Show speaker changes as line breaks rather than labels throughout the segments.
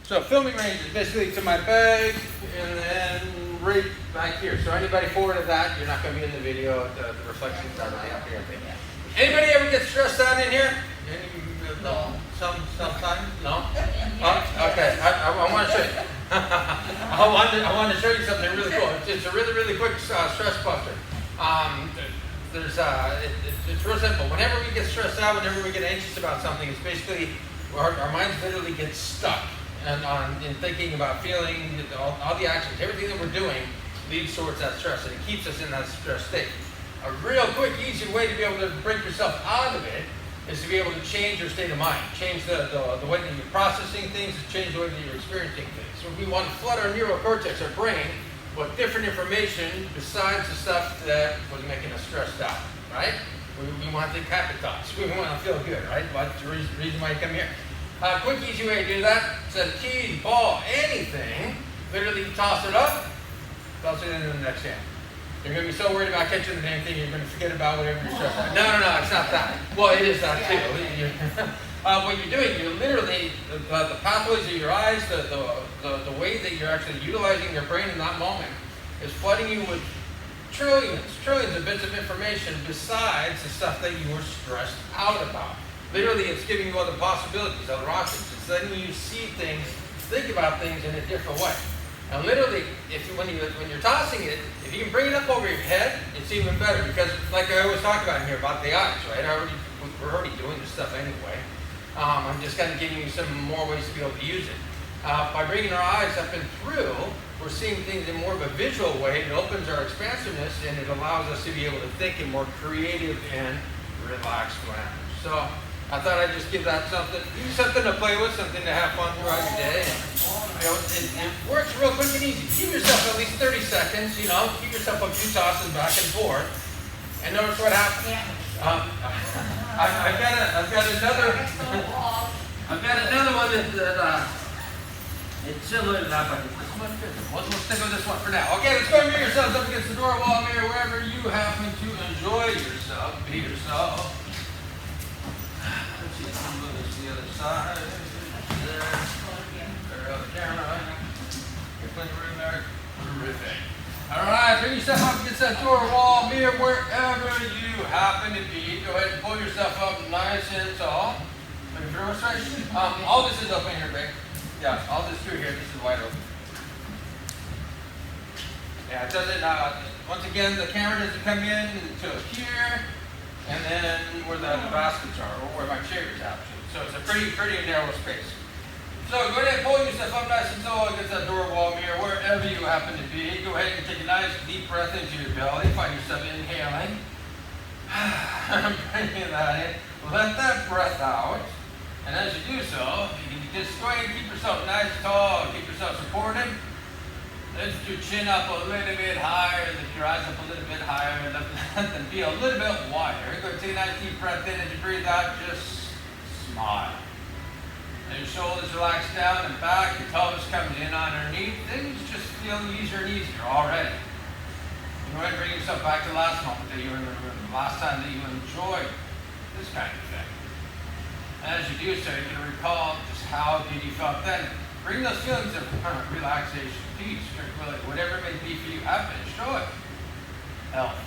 So filming range is basically to my bag and then right back here. So anybody forward of that, you're not going to be in the video. The reflections are right up here. Anybody ever get stressed out in here? No. Sometimes? No? Okay. I want to show you. I want to show you something really cool. It's a really quick stress buster. It's real simple. Whenever we get stressed out, whenever we get anxious about something, it's basically our minds literally get stuck in thinking about feeling all the actions, everything that we're doing leads towards that stress, and it keeps us in that stress state. A real quick, easy way to be able to break yourself out of it is to be able to change your state of mind, change the way that you're processing things, change the way that you're experiencing things. So we want to flood our neocortex, our brain, with different information besides the stuff that was making us stressed out, right? We want to think happy thoughts. We want to feel good, right? That's the reason why you come here. Quick, easy way to do that. Set a key, ball, anything. Literally toss it up, toss it into the next hand. You're going to be so worried about catching the damn thing, you're going to forget about whatever you're stressed out. No, it's not that. Well, it is that too. What you're doing, you're literally, the pathways of your eyes, the way that you're actually utilizing your brain in that moment is flooding you with trillions of bits of information besides the stuff that you were stressed out about. Literally, it's giving you other possibilities, other options. It's letting you see things, think about things in a different way. And literally, when you're tossing it, if you can bring it up over your head, it's even better because, like I always talk about in here about the eyes, right? We're already doing this stuff anyway. I'm just kind of giving you some more ways to be able to use it. By bringing our eyes up and through, we're seeing things in more of a visual way. It opens our expansiveness and it allows us to be able to think in more creative and relaxed manner. So I thought I'd just give that something to play with, something to have fun throughout your day. It works real quick and easy. Give yourself at least 30 seconds, keep yourself a few tosses back and forth, and notice what happens. I've got another one that it's similar to that, but this one fits. We'll stick with this one for now. Okay, let's go and bring yourselves up against the door, wall, mirror, wherever you happen to enjoy yourself. Be yourself. Let's see, I'm moving this to the other side. There, the camera. Get plenty of room there. Terrific. All right, bring yourself up against that door, wall, mirror, wherever you happen to be. Go ahead and pull yourself up nice and tall. Looking through us, right? All this is open here, babe. Yeah, all this through here. This is wide open. Yeah, it doesn't. Once again, the camera doesn't come in until here, and then where the baskets are, or where my chair is actually. So it's a pretty narrow space. So go ahead and pull yourself up nice and tall against that door, wall, mirror, wherever you happen to be. Go ahead and take a nice deep breath into your belly. Find yourself inhaling. Bringing that in. Let that breath out. And as you do so, you can just go ahead and keep yourself nice and tall. Keep yourself supported. Lift your chin up a little bit higher. Lift your eyes up a little bit higher. Let them be a little bit wider. Go take a nice deep breath in. As you breathe out, just smile. Let your shoulders relax down and back. Your pelvis comes in underneath. Things just feel easier and easier already. Go ahead and bring yourself back to the last moment that you were in the room, the last time that you enjoyed this kind of thing. And as you do so, you're going to recall just how good you felt then. Bring those feelings of relaxation, peace, tranquility, whatever it may be for you, happiness, joy, health.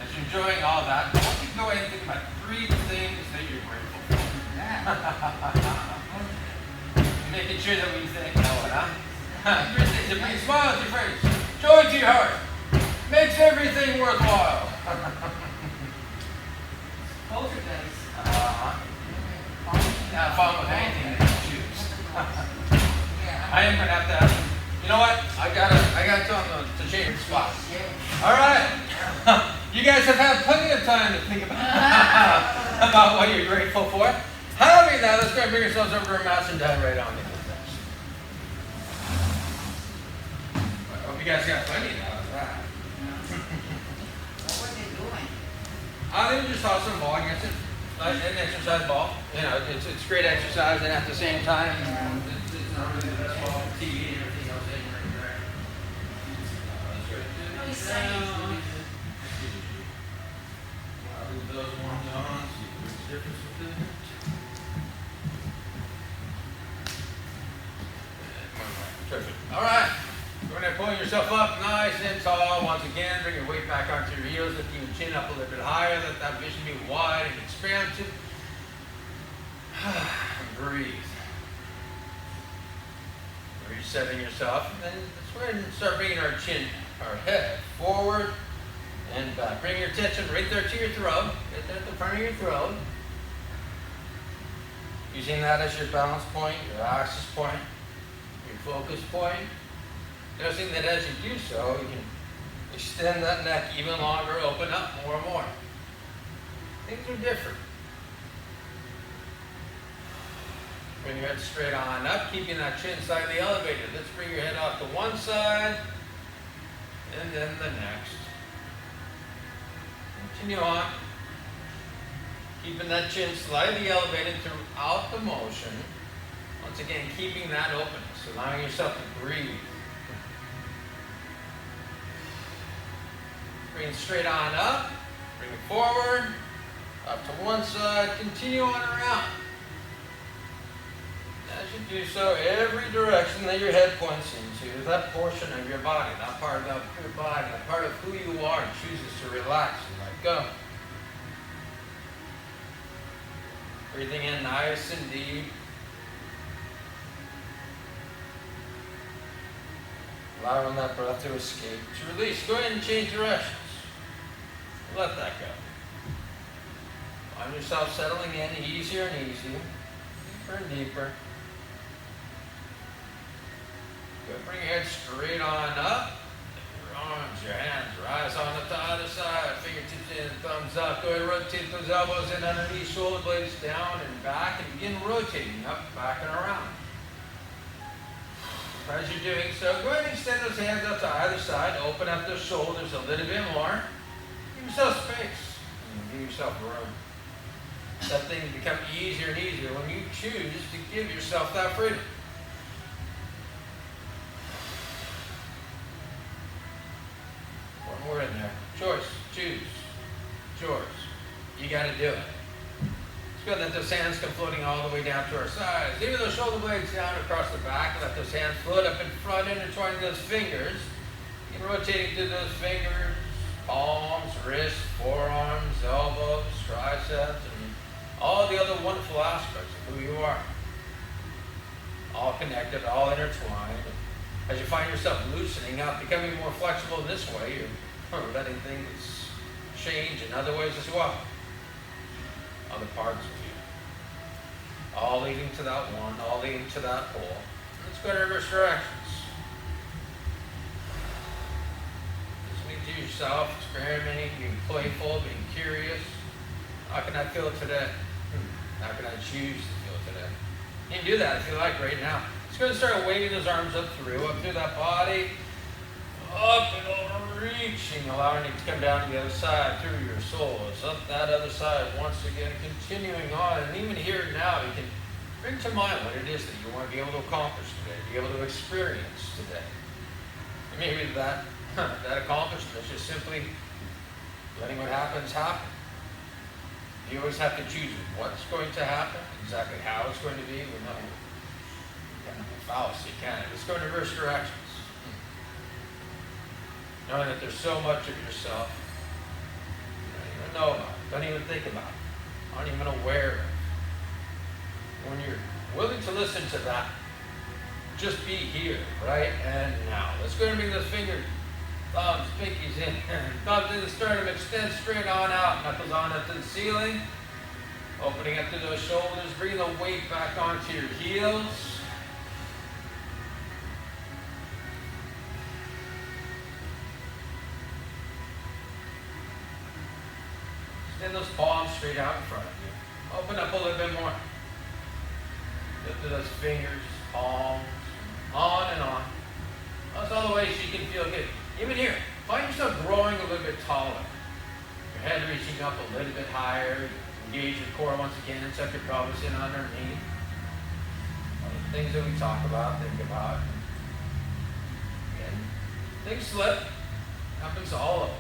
As you're enjoying all that, I want you to go ahead and think about 3 things that you're grateful for. Making sure that we think, huh? 3 things that bring a smile to your face, joy to your heart, makes everything worthwhile.
Both of those.
Have fun with anything that you choose. I am gonna have to ask him. You know what? I gotta tell him to change his spot. All right. You guys have had plenty of time to think about what you're grateful for. However, now let's go and bring ourselves over to our mats and dive right on into this. I hope you guys got plenty out of that.
What were they doing?
They were just tossing a ball against it. An exercise ball. It's great exercise, and at the same time, it's not really the best ball for TV and everything else right there. I'll leave those ones on, see if there's a difference with it. yourself up nice and tall. Once again, bring your weight back onto your heels, lifting your chin up a little bit higher. Let that vision be wide and expansive. Breathe. Resetting yourself. And then let's go ahead and start bringing our chin, our head forward and back. Bring your attention right there to your throat. Right there at the front of your throat. Using that as your balance point, your axis point, your focus point. Noticing that as you do so, you can extend that neck even longer, open up more and more. Things are different. Bring your head straight on up, keeping that chin slightly elevated. Let's bring your head off to one side, and then the next. Continue on. Keeping that chin slightly elevated throughout the motion. Once again, keeping that openness, allowing yourself to breathe. Bring it straight on up, bring it forward, up to one side, continue on around. As you do so, every direction that your head points into, that portion of your body, that part of your body, that part of who you are, chooses to relax and let go. Breathing in nice and deep. Allowing that breath to escape, to release. Go ahead and change directions. Let that go. Find yourself settling in easier and easier, deeper and deeper. Good. Bring your head straight on up. Your arms, your hands, rise on up to either side. Fingertips in, thumbs up. Go ahead and rotate those elbows in underneath, shoulder blades down and back, and begin rotating up, back, and around. As you're doing so, go ahead and extend those hands up to either side. Open up those shoulders a little bit more. Give yourself space. And give yourself room. That thing becomes easier and easier when you choose to give yourself that freedom. One more in there. Choice. Choose. Yours. You got to do it. Good, let those hands come floating all the way down to our sides. Even those shoulder blades down across the back. Let those hands float up in front, intertwining those fingers. And rotating through those fingers, palms, wrists, forearms, elbows, triceps, and all the other wonderful aspects of who you are. All connected, all intertwined. As you find yourself loosening up, becoming more flexible in this way, you're letting things change in other ways as well. Other parts of you. All leading to that one, all leading to that whole. Let's go in reverse directions. Listening to yourself, experimenting, being playful, being curious. How can I feel today? How can I choose to feel today? You can do that if you like right now. Just go and start waving those arms up through that body. Up and over, reaching, allowing it to come down to the other side through your soles. Up that other side once again, continuing on. And even here now, you can bring to mind what it is that you want to be able to accomplish today, be able to experience today. And maybe that accomplishment is just simply letting what happens happen. You always have to choose what's going to happen, exactly how it's going to be. We know kind of a fallacy, can it? Let's go in reverse directions. Knowing that there's so much of yourself you don't even know about, don't even think about, aren't even aware of. When you're willing to listen to that, just be here, right and now. Let's go and bring those fingers, thumbs, pinkies in, thumbs in the sternum, extend straight on out, knuckles on up to the ceiling, opening up through those shoulders, bring the weight back onto your heels. Extend those palms straight out in front of you. Open up a little bit more. Lift to those fingers, palms, on and on. That's all the ways you can feel good. Even here, find yourself growing a little bit taller. Your head reaching up a little bit higher. Engage your core once again. Tuck your pelvis in underneath. All the things that we talk about, think about. Again, things slip. Happens to all of us.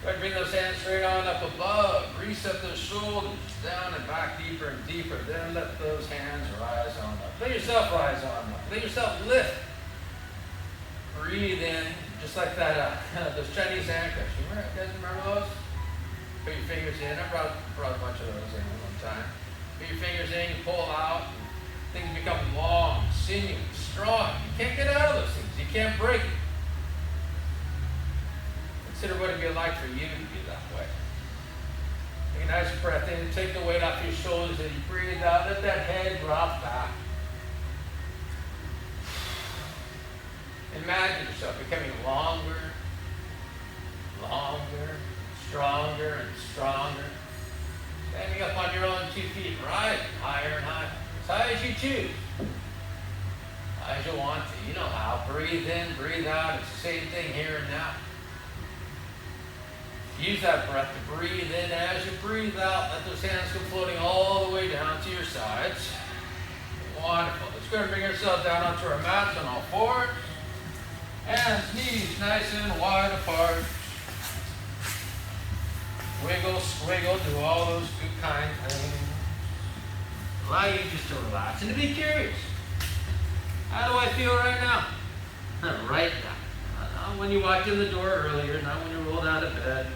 Go ahead and bring those hands straight on up above. Reset those shoulders down and back deeper and deeper. Then let those hands rise on up. Let yourself rise on up. Let yourself lift. Breathe. breathe in, just like that, those Chinese anchors. You guys remember those? Put your fingers in. I brought a bunch of those in at one time. Put your fingers in, you pull out, and things become long, sinewy, strong. You can't get out of those things. You can't break it. Consider what it'd be like for you to be that way. Take a nice breath in, take the weight off your shoulders, and you breathe out. Let that head drop back. Imagine yourself becoming longer, stronger and stronger. Standing up on your own 2 feet, rising higher and higher. As high as you choose. As you want to. You know how. Breathe in, breathe out. It's the same thing here and now. Use that breath to breathe in. As you breathe out, let those hands come floating all the way down to your sides. Wonderful. Let's go and bring ourselves down onto our mats on all fours. Hands, knees nice and wide apart. Wiggle, squiggle, do all those good kind things. Allow you just to relax and to be curious. How do I feel right now? Right now. Not when you walked in the door earlier, not when you rolled out of bed.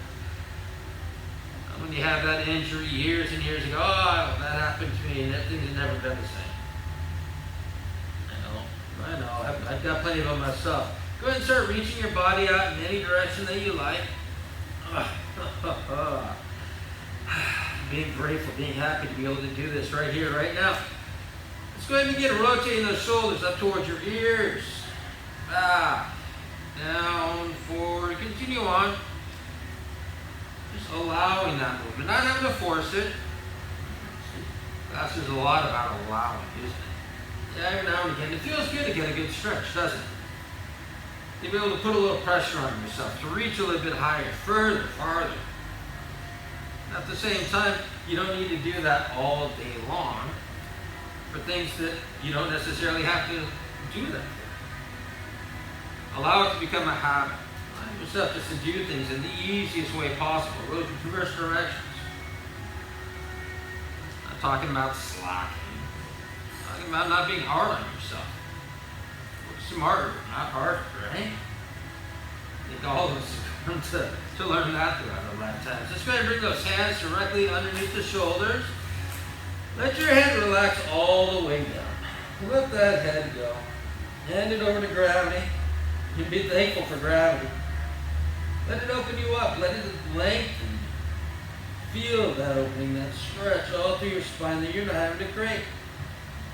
Not when you had that injury years and years ago. Oh, that happened to me and that thing's never been the same. I know. I've got plenty of them myself. Go ahead and start reaching your body out in any direction that you like. Being grateful, being happy to be able to do this right here, right now. Let's go ahead and begin rotating those shoulders up towards your ears. Back, down, forward, continue on. Just allowing that movement, not having to force it. That's just a lot about allowing, isn't it? Yeah, every now and again. It feels good to get a good stretch, doesn't it? You'll be able to put a little pressure on yourself to reach a little bit higher, further, farther. At the same time, you don't need to do that all day long for things that you don't necessarily have to do that for. Allow it to become a habit. Allow yourself just to do things in the easiest way possible, really reverse directions. I'm not talking about slacking. I'm talking about not being hard on yourself. Smarter, not harder, right? I think all of us have come to learn that throughout our lifetimes. Just go ahead and bring those hands directly underneath the shoulders. Let your head relax all the way down. Let that head go. Hand it over to gravity. You can be thankful for gravity. Let it open you up. Let it lengthen. Feel that opening, that stretch all through your spine that you're not having to create.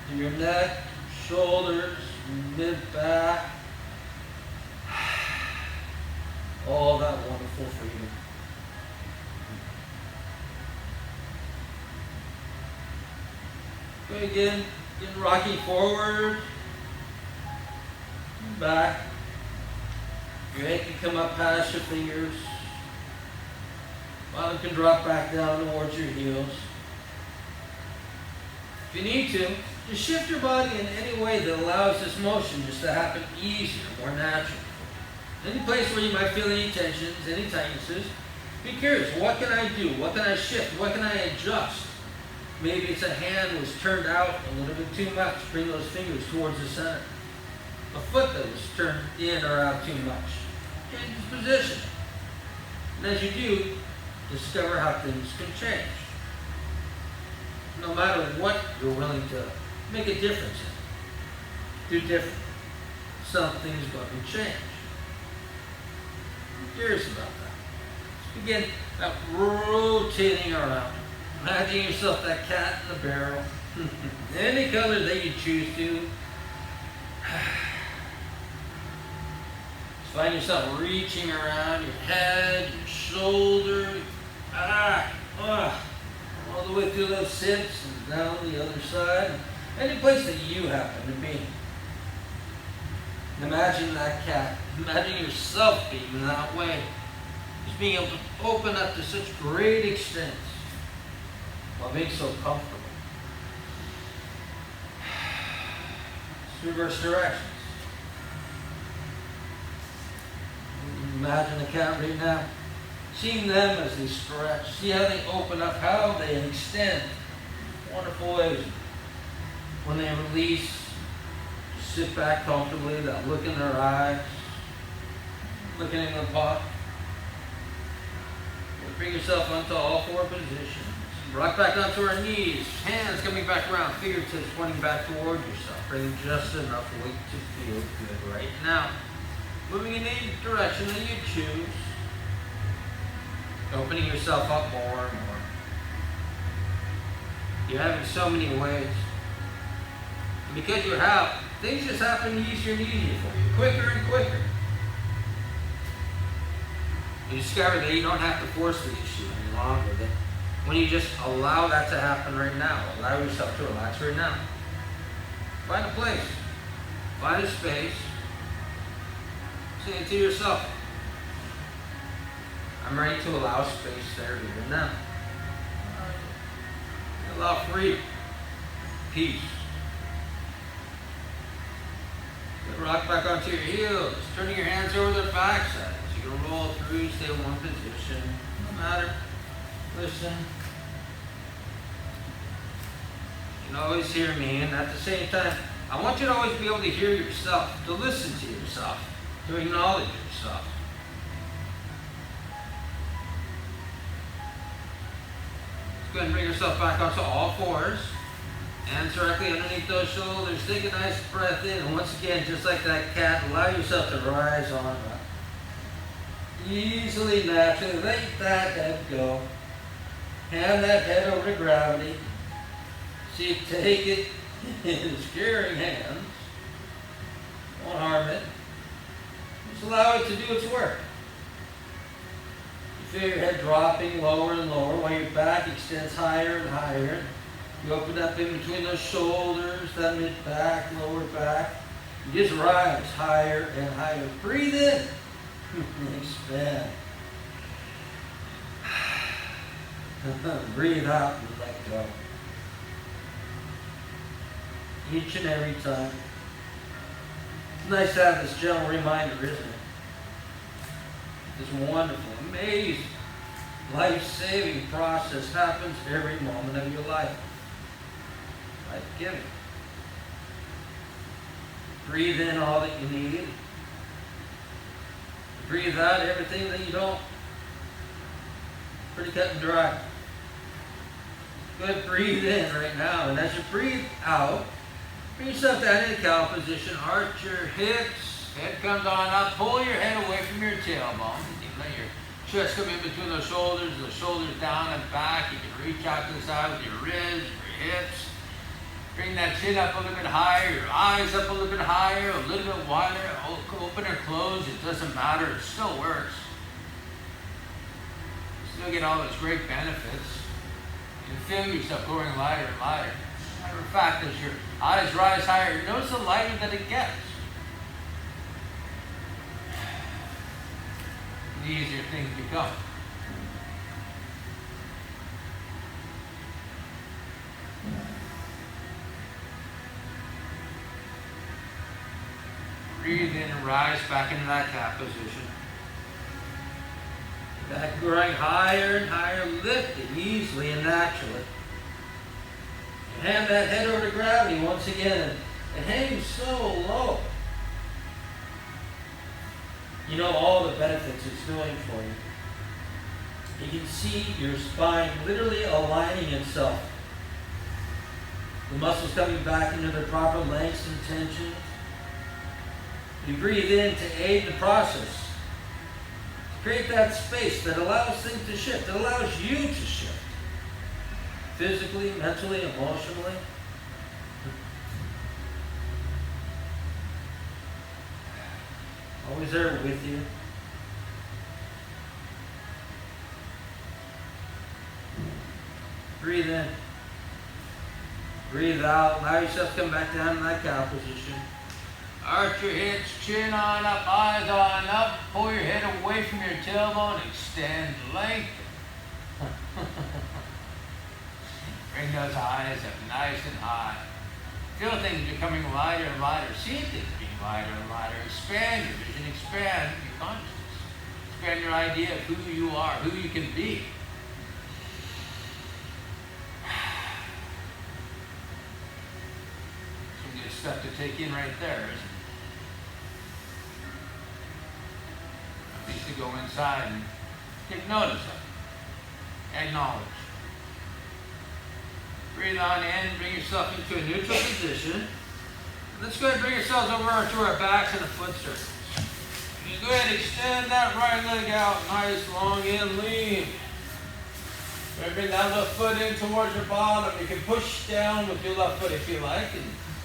Through your neck, shoulders, mid-back. All that wonderful freedom. Go again, rocking forward, back. Your head can come up past your fingers. Bottom can drop back down towards your heels. If you need to, just shift your body in any way that allows this motion just to happen easier, more natural. Any place where you might feel any tensions, any tightnesses, be curious. What can I do? What can I shift? What can I adjust? Maybe it's a hand was turned out a little bit too much. Bring those fingers towards the center. A foot that was turned in or out too much. Change its position. And as you do, discover how things can change. No matter what you're willing to make a difference in, do different. Something's going to change. I'm curious about that. Let's begin rotating around. Imagine yourself that cat in the barrel. Any color that you choose to. Just find yourself reaching around your head, your shoulder, back, all the way through those hips and down the other side. Any place that you happen to be. Imagine that cat. Imagine yourself being in that way. Just being able to open up to such great extents while being so comfortable. Reverse directions. Imagine the cat right now. Seeing them as they stretch. See how they open up, how they extend. Wonderful ways. When they release, just sit back comfortably, that look in their eyes. looking in the pot. Bring yourself onto all four positions. Rock back onto our knees. Hands coming back around. Fingertips pointing back toward yourself. Bring just enough weight to feel good right now. Moving in any direction that you choose. Opening yourself up more and more. You're having so many ways. And because you have, things just happen easier and easier for you. Quicker and quicker. You discover that you don't have to force the issue any longer. That when you just allow that to happen right now, allow yourself to relax right now. Find a place. Find a space. Say it to yourself. I'm ready to allow space there here and now. Allow freedom. Peace. Rock back onto your heels. Turning your hands over the backside. So you're going to roll through, stay in one position. No matter. Listen. You can always hear me, and at the same time, I want you to always be able to hear yourself, to listen to yourself, to acknowledge yourself. Let's go ahead and bring yourself back onto all fours. Hands directly underneath those shoulders. Take a nice breath in. And once again, just like that cat, allow yourself to rise on up. Easily, naturally, let that head go. Hand that head over to gravity. See, take it in securing hands. Don't harm it. Just allow it to do its work. You feel your head dropping lower and lower while your back extends higher and higher. You open up in between those shoulders, that mid-back, lower back. You just rise higher and higher. Breathe in. Expand. Breathe out and let go. Each and every time. It's nice to have this gentle reminder, isn't it? This wonderful, amazing, life-saving process happens every moment of your life. Life-giving. Breathe in all that you need. Breathe out everything that you don't. Pretty cut and dry. Good, breathe in right now. And as you breathe out, bring yourself down in a cow position. Arch your hips. Head comes on up. Pull your head away from your tailbone. You can let your chest come in between the shoulders down and back. You can reach out to the side with your ribs, your hips. Bring that chin up a little bit higher, your eyes up a little bit higher, a little bit wider, open or close, it doesn't matter, it still works. You still get all those great benefits. You feel yourself going lighter and lighter. As a matter of fact, as your eyes rise higher, notice the lighter that it gets. The easier things become. Breathe in and rise back into that cat position. Back growing higher and higher, lifted easily and naturally. And hand that head over to gravity once again and hang so low. You know all the benefits it's doing for you. You can see your spine literally aligning itself. The muscles coming back into their proper lengths and tensions. You breathe in to aid the process. Create that space that allows things to shift, that allows you to shift. Physically, mentally, emotionally. Always there with you. Breathe in. Breathe out. Allow yourself to come back down in that cow position. Arch your hips, chin on up, eyes on up. Pull your head away from your tailbone. Extend, lengthen. Bring those eyes up nice and high. Feel things becoming lighter and lighter. See things being lighter and lighter. Expand your vision, expand your consciousness. Expand your idea of who you are, who you can be. Some good stuff to take in right there, isn't it? needs to go inside and take notice of it. Acknowledge. Breathe on in, bring yourself into a neutral position. Let's go ahead and bring ourselves over to our backs and the foot circles. You go ahead and extend that right leg out, nice, long, and lean. Bring that left foot in towards your bottom. You can push down with your left foot if you like, and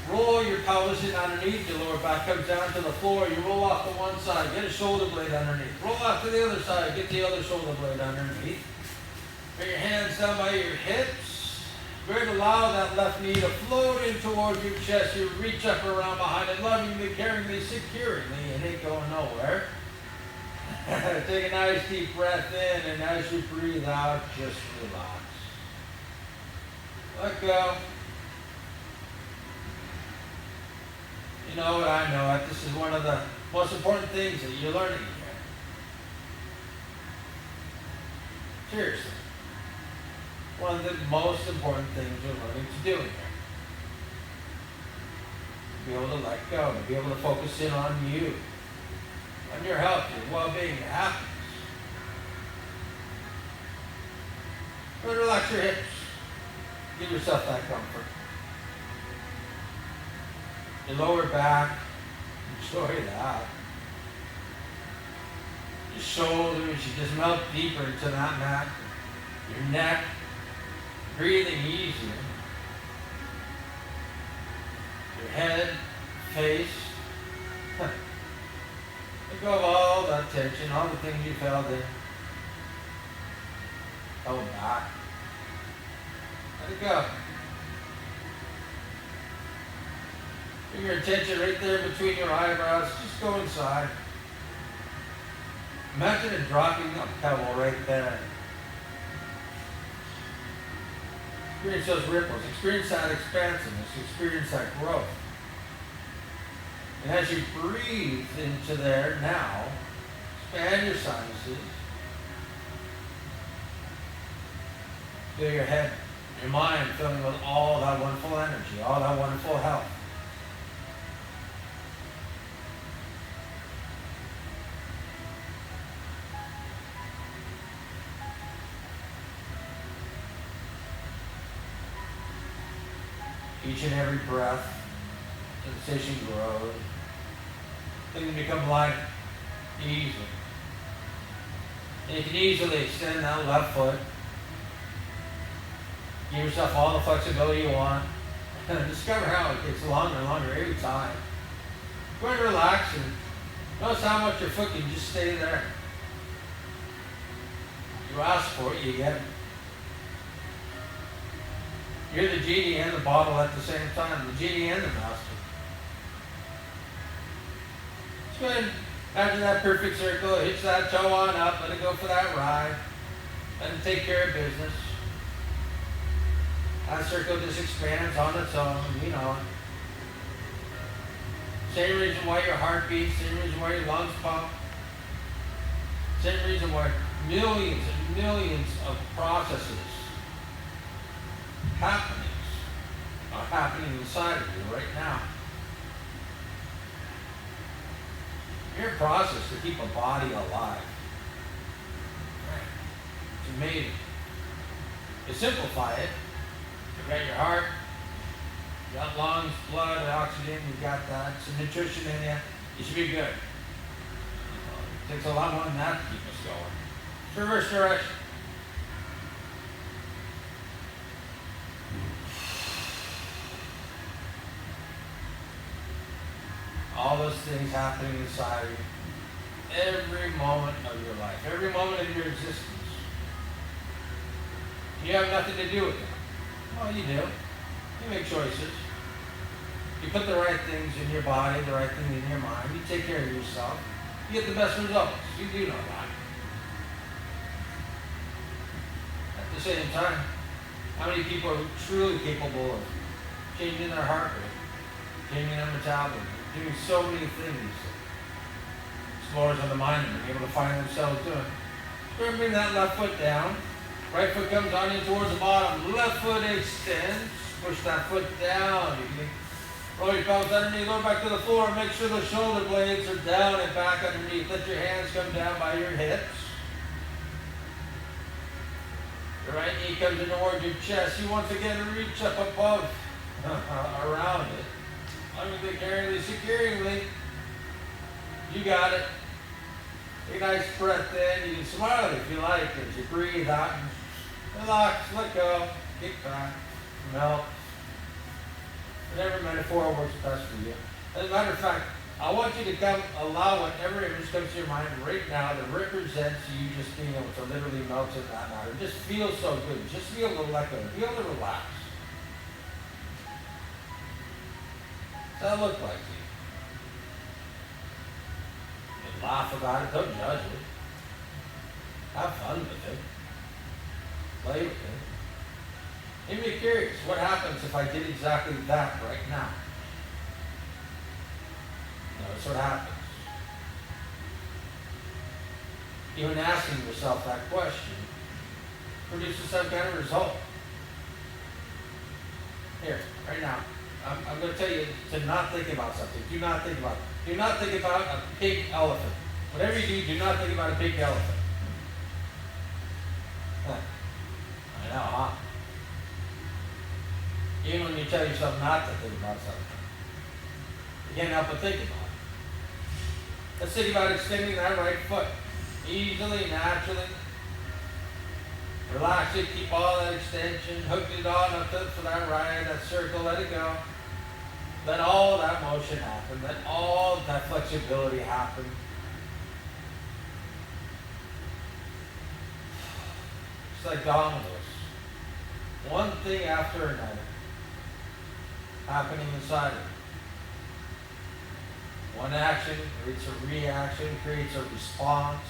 roll your pelvis in underneath. Your lower back comes down to the floor. You roll off to one side, get a shoulder blade underneath. Roll off to the other side, get the other shoulder blade underneath. Bring your hands down by your hips. Great, allow that left knee to float in towards your chest. You reach up around behind it, lovingly, caringly, securely. It ain't going nowhere. Take a nice deep breath in, and as you breathe out, just relax. Let go. You know what, I know it. This is one of the most important things that you're learning here. Seriously. One of the most important things you're learning to do in here. To be able to let go, to be able to focus in on you, on your health, your well-being, your happiness. Go ahead and relax your hips. Give yourself that comfort. Your lower back, enjoy that. Your shoulders, you just melt deeper into that mat. Your neck, breathing easier. Your head, face. Let go of all that tension, all the things you held in. Held back. Let it go. Bring your attention right there between your eyebrows. Just go inside. Imagine it dropping a pebble right there. Experience those ripples. Experience that expansiveness. Experience that growth. And as you breathe into there now, expand your sinuses. Feel your head, your mind filling with all that wonderful energy, all that wonderful health. Each and every breath, sensation grows. Things become light, easy. And you can easily extend that left foot. Give yourself all the flexibility you want. And discover how it gets longer and longer every time. Go ahead and relax and notice how much your foot can just stay there. You ask for it, you get it. You're the genie and the bottle at the same time, the genie and the master. Let's go ahead and, after that perfect circle, hitch that toe on up, let it go for that ride. Let it take care of business. That circle just expands on its own, you know it. Same reason why your heart beats, same reason why your lungs pump. Same reason why millions and millions of processes happenings are happening inside of you right now. Your process to keep a body alive. It's amazing. To simplify it, you got your heart, you got lungs, blood, oxygen, you got that, some nutrition in you, you should be good. It takes a lot more than that to keep us going. It's reverse direction. All those things happening inside of you, every moment of your life, every moment of your existence. You have nothing to do with it. Well, you do. You make choices. You put the right things in your body, the right things in your mind. You take care of yourself. You get the best results. You do know that. At the same time, how many people are truly capable of changing their heart rate, changing their metabolism, doing so many things? Explorers of the mind and being able to find themselves doing. We're going to bring that left foot down. Right foot comes on in towards the bottom. Left foot extends. Push that foot down. You can Roll your pelvis underneath, lower back to the floor, and make sure the shoulder blades are down and back underneath. Let your hands come down by your hips. The right knee comes in towards your chest. You once again reach up above, around it. Lovingly, caringly, securingly. You got it. Take a nice breath in. You can smile if you like as you breathe out. Relax, let go, kick back, melt. Whatever metaphor works best for you. As a matter of fact, I want you to allow whatever image comes to your mind right now that represents you just being able to literally melt in that matter. Just feel so good. Just be able to let go. Be able to relax. What's that look like to you? You laugh about it. Don't judge it. Have fun with it. Play with it. Make me curious. What happens if I did exactly that right now? Notice what happens. Even asking yourself that question produces some kind of result. Here, right now, I'm going to tell you to not think about something. Do not think about it. Do not think about a pink elephant. Whatever you do not think about a pink elephant. I know, huh? Even when you tell yourself not to think about something, you can't help but think about it. Let's think about extending that right foot. Easily, naturally. Relax it, keep all that extension, hook it on up for that right, that circle, let it go. Let all that motion happen, let all that flexibility happen. It's like dominoes. One thing after another happening inside of you. One action creates a reaction, creates a response.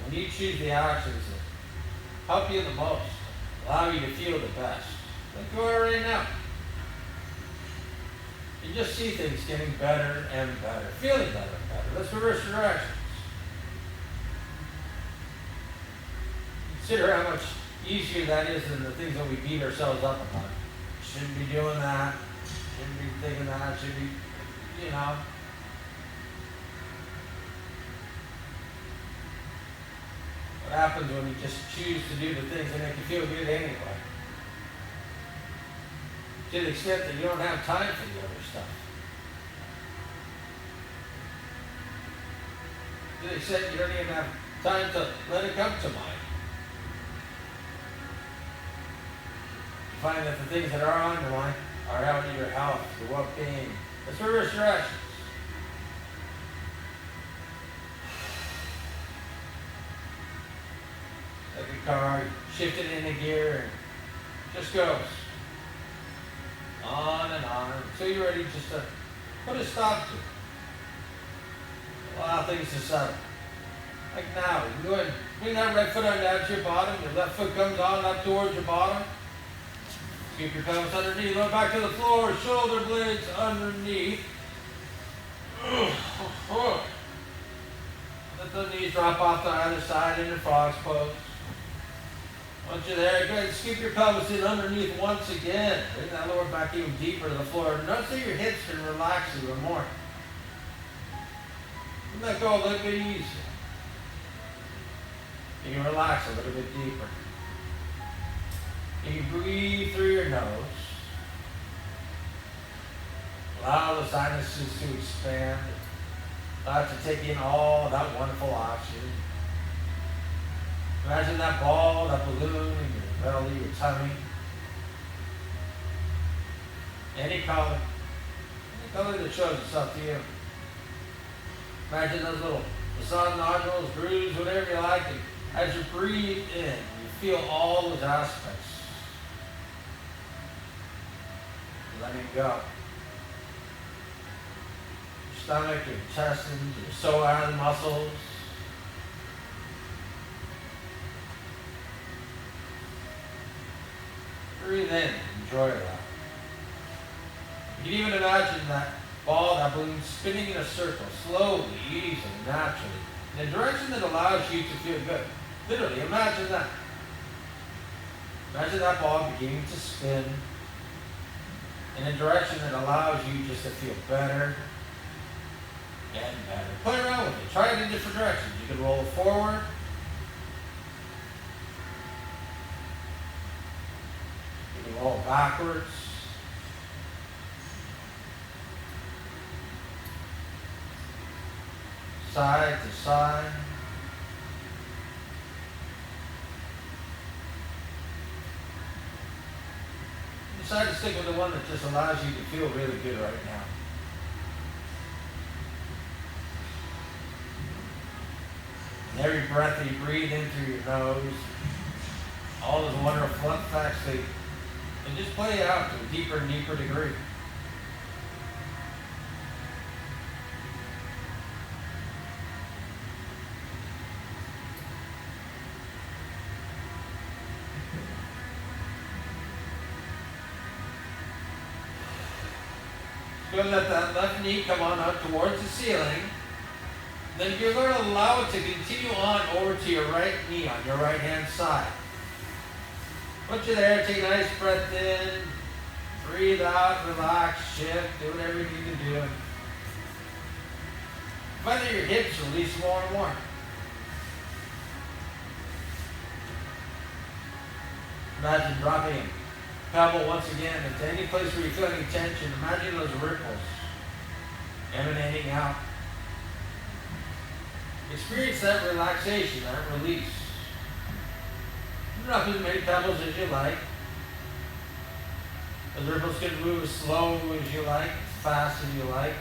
When you choose the actions that help you the most, allow you to feel the best, like you are right now. You just see things getting better and better, feeling better and better. Let's reverse directions. Consider how much easier that is than the things that we beat ourselves up about. Shouldn't be doing that. Shouldn't be thinking that. Should be, you know. What happens when you just choose to do the things that make you feel good anyway? To the extent that you don't have time for the other stuff. To the extent you don't even have time to let it come to mind. Find that the things that are on your mind are out of your health, your well-being. Let's reverse directions. Like a car, shift it into gear, and just goes on and on until you're ready just to put a stop to it. Allow things to settle. Like now, you go ahead and bring that right foot on down to your bottom. Your left foot comes on up towards your bottom. Keep your pelvis underneath, lower back to the floor, shoulder blades underneath. Let the knees drop off to either side in your frog's pose. Once you're there, go ahead and scoop your pelvis in underneath once again. Bring that lower back even deeper to the floor. Notice that your hips can relax a little more. Let go a little bit easier. You can relax a little bit deeper. You breathe through your nose. Allow the sinuses to expand. Allow it to take in all that wonderful oxygen. Imagine that ball, that balloon in your belly, your tummy. Any color that shows itself to you. Imagine those little massage nodules, grooves, whatever you like. And as you breathe in, you feel all those aspects. Letting go. Your stomach, your intestines, your psoas muscles. Breathe in, enjoy that. You can even imagine that ball, that balloon spinning in a circle, slowly, easily, naturally, in a direction that allows you to feel good. Literally, imagine that. Imagine that ball beginning to spin in a direction that allows you just to feel better and better. Play around with it. Try it in different directions. You can roll forward. You can roll backwards. Side to side. Decide to stick with the one that just allows you to feel really good right now. And every breath that you breathe in through your nose, all those wonderful effects, they just play out to a deeper and deeper degree. Go and let that left knee come on up towards the ceiling. Then you're going to allow it to continue on over to your right knee on your right hand side. Once you're there, take a nice breath in, breathe out, relax, shift, do whatever you need to do. Find that your hips release more and more. Imagine dropping a pebble once again into any place where you're feeling tension. Imagine those ripples emanating out. Experience that relaxation, that release. Drop as many pebbles as you like. The ripples can move as slow as you like, as fast as you like.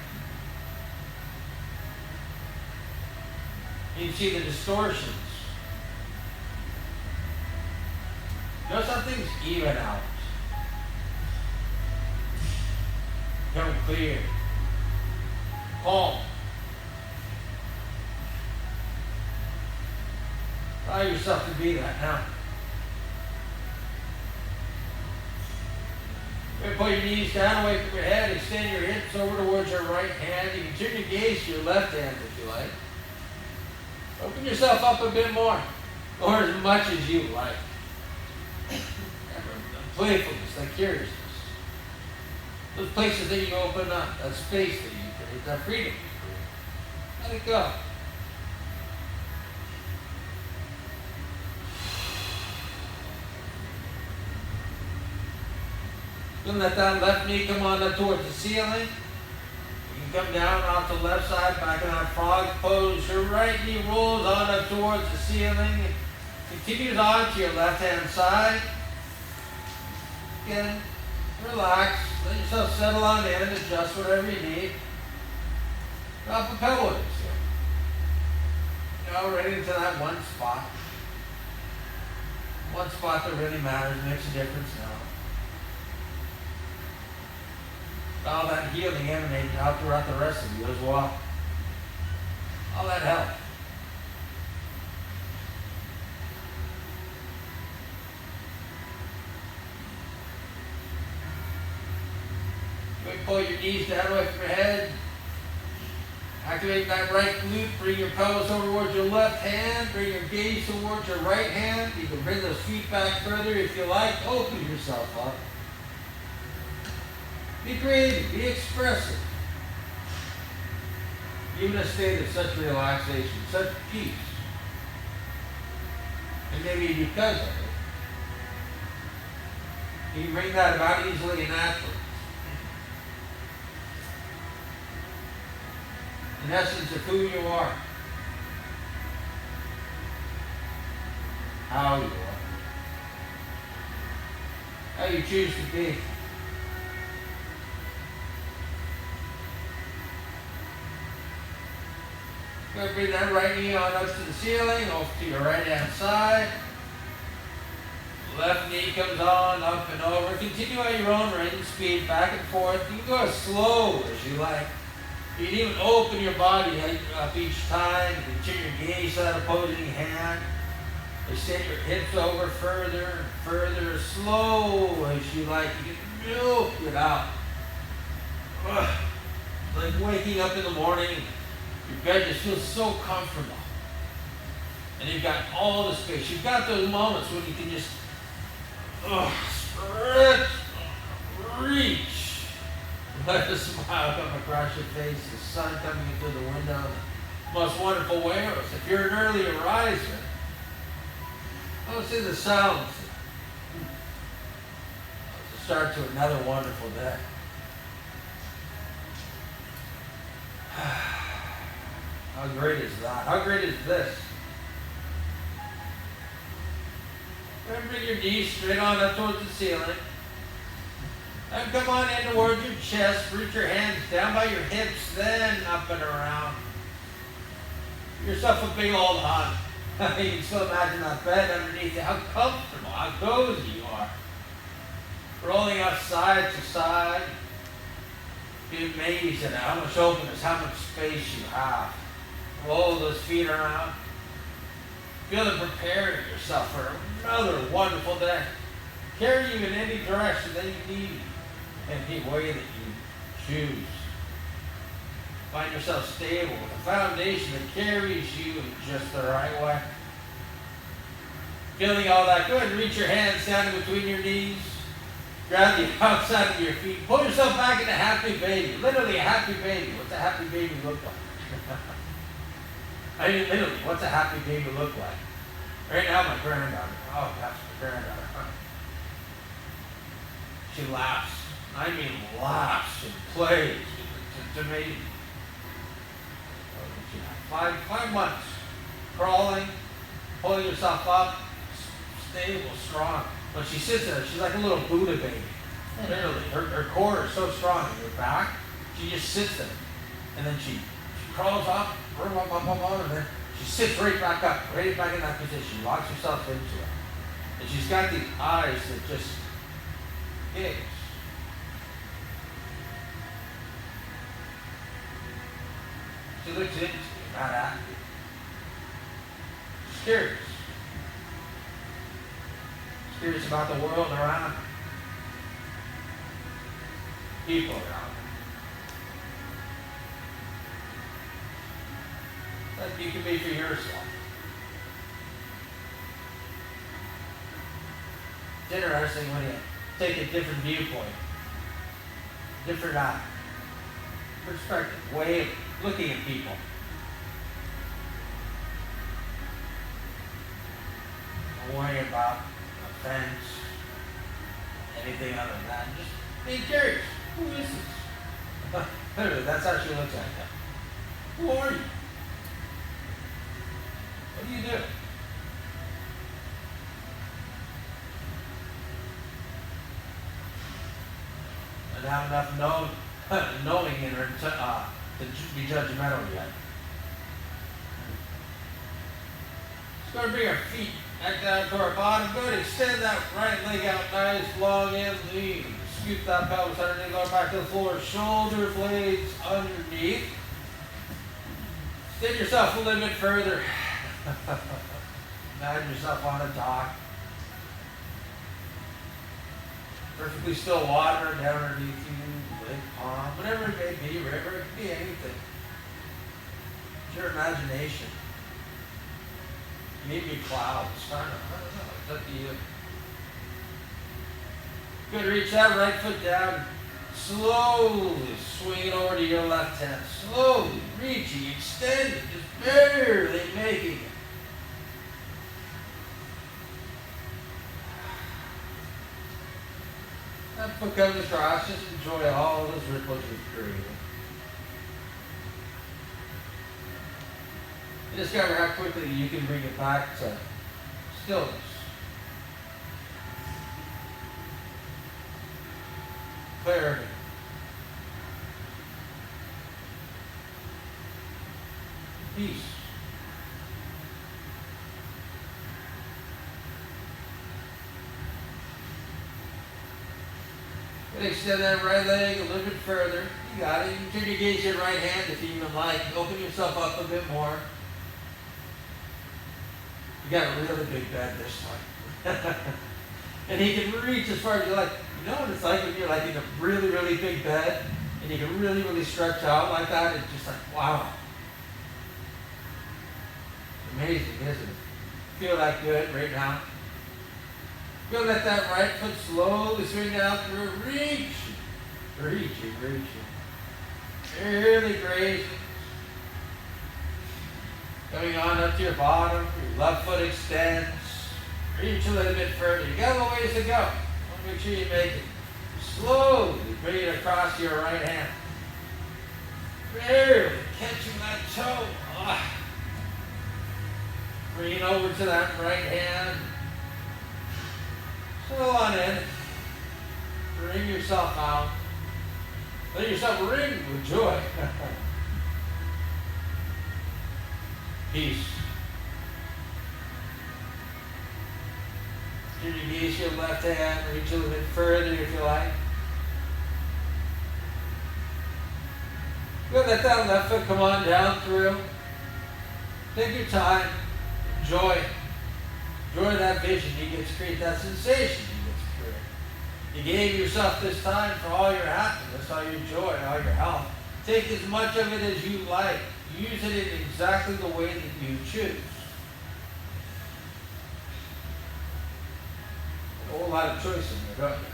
You can see the distortions. Notice how things even out. Become clear. Calm. Allow yourself to be that now. You're going to put your knees down away from your head, extend your hips over towards your right hand. You can turn your gaze to your left hand if you like. Open yourself up a bit more, or as much as you like. Playfulness, that curiousness. Those places that you open up, that space that you create, that freedom you create. Let it go. Then let that left knee come on up towards the ceiling. You can come down off the left side, back in that frog pose. Your right knee rolls on up towards the ceiling. Continues on to your left hand side. Again, relax. Let yourself settle on in. Adjust whatever you need. Drop a pebble in the ceiling. Right into that one spot. One spot that really matters, makes a difference now. All that healing emanating out throughout the rest of you as well. All that help. You may pull your knees down away from your head. Activate that right glute. Bring your pelvis over towards your left hand. Bring your gaze towards your right hand. You can bring those feet back further if you like. Open yourself up. Be creative, be expressive. Even a state of such relaxation, such peace. And maybe because of it, you can bring that about easily and naturally. In essence of who you are. How you are. How you choose to be. Go bring that right knee on up to the ceiling, off to your right hand side. Left knee comes on, up and over. Continue at your own rate and speed, back and forth. You can go as slow as you like. You can even open your body up each time. You can turn your gaze to that opposing hand. Extend your hips over further and further, as slow as you like. You can milk it out. Like waking up in the morning. Your bed just feels so comfortable. And you've got all the space. You've got those moments when you can just stretch, reach. Let the smile come across your face, the sun coming in through the window, the most wonderful waves. If you're an early riser, oh, see the sounds. To start to another wonderful day. How great is that? How great is this? And bring your knees straight on up towards the ceiling. And come on in towards your chest. Reach your hands down by your hips, then up and around. Give yourself a big old hug. You can still imagine that bed underneath you. How comfortable, how cozy you are. Rolling up side to side. Be amazed at how much openness, how much space you have. Roll those feet around. Feeling preparing yourself for another wonderful day. Carry you in any direction that you need, any way that you choose. Find yourself stable with a foundation that carries you in just the right way. Feeling all that good, reach your hands down in between your knees. Grab the outside of your feet. Pull yourself back into happy baby. Literally a happy baby. What's a happy baby look like? I mean, literally, what's a happy baby look like? Right now, my granddaughter. Oh, that's my granddaughter. She laughs. I mean, laughs and plays. It's amazing. 5 months. Crawling, pulling yourself up, stable, strong. When she sits there, she's like a little Buddha baby. Literally, her core is so strong in her back. She just sits there, and then she crawls up, and then she sits right back up, right back in that position, locks herself into it. And she's got these eyes that just gaze. She looks into you, not at you. She's curious. She's curious about the world around her. People around her. That you can be for yourself. It's interesting when you take a different viewpoint, different perspective, way of looking at people. Don't worry about offense, anything other than that. Just being curious. Who is this? Literally, that's how she looks at you. Who are you? What do you do? And have enough knowing in her to be judgmental yet. Just going to bring our feet back down to our bottom. Good. Extend that right leg out nice, long and lean. Scoop that pelvis underneath, lower back to the floor. Shoulder blades underneath. Extend yourself a little bit further. Imagine yourself on a dock. Perfectly still water down underneath you, lake, pond, whatever it may be, river, it could be anything. It's your imagination. Maybe clouds. I don't know. It's up to you. Good. Reach that right foot down. Slowly swing it over to your left hand. Slowly reaching, extending, just barely making it. That foot comes across. Just enjoy all those ripples you've created. You discover how quickly you can bring it back to stillness. Clarity. Peace. And extend that right leg a little bit further. You got it. You can turn your gaze to your right hand if you even like. Open yourself up a bit more. You got a really big bed this time. And he can reach as far as you like. You know what it's like when you're like in a really, really big bed and you can really, really stretch out like that? It's just like, wow. Amazing, isn't it? Feel that good right now. Feel that right foot slowly swing down through, reach. Reaching. Really great. Going on up to your bottom, your left foot extends. Reach a little bit further. You got a little ways to go. Want to make sure you make it. Slowly bring it across your right hand. Barely catching that toe. Bring it over to that right hand. Settle on in. Bring yourself out. Let yourself ring with joy. Peace. Release your left hand. Reach a little bit further if you like. Good, let that left foot come on down through. Take your time. Enjoy. Enjoy that vision. You get to create that sensation. You gave yourself this time for all your happiness, all your joy, all your health. Take as much of it as you like. Use it in exactly the way that you choose. A whole lot of choice in there, don't you?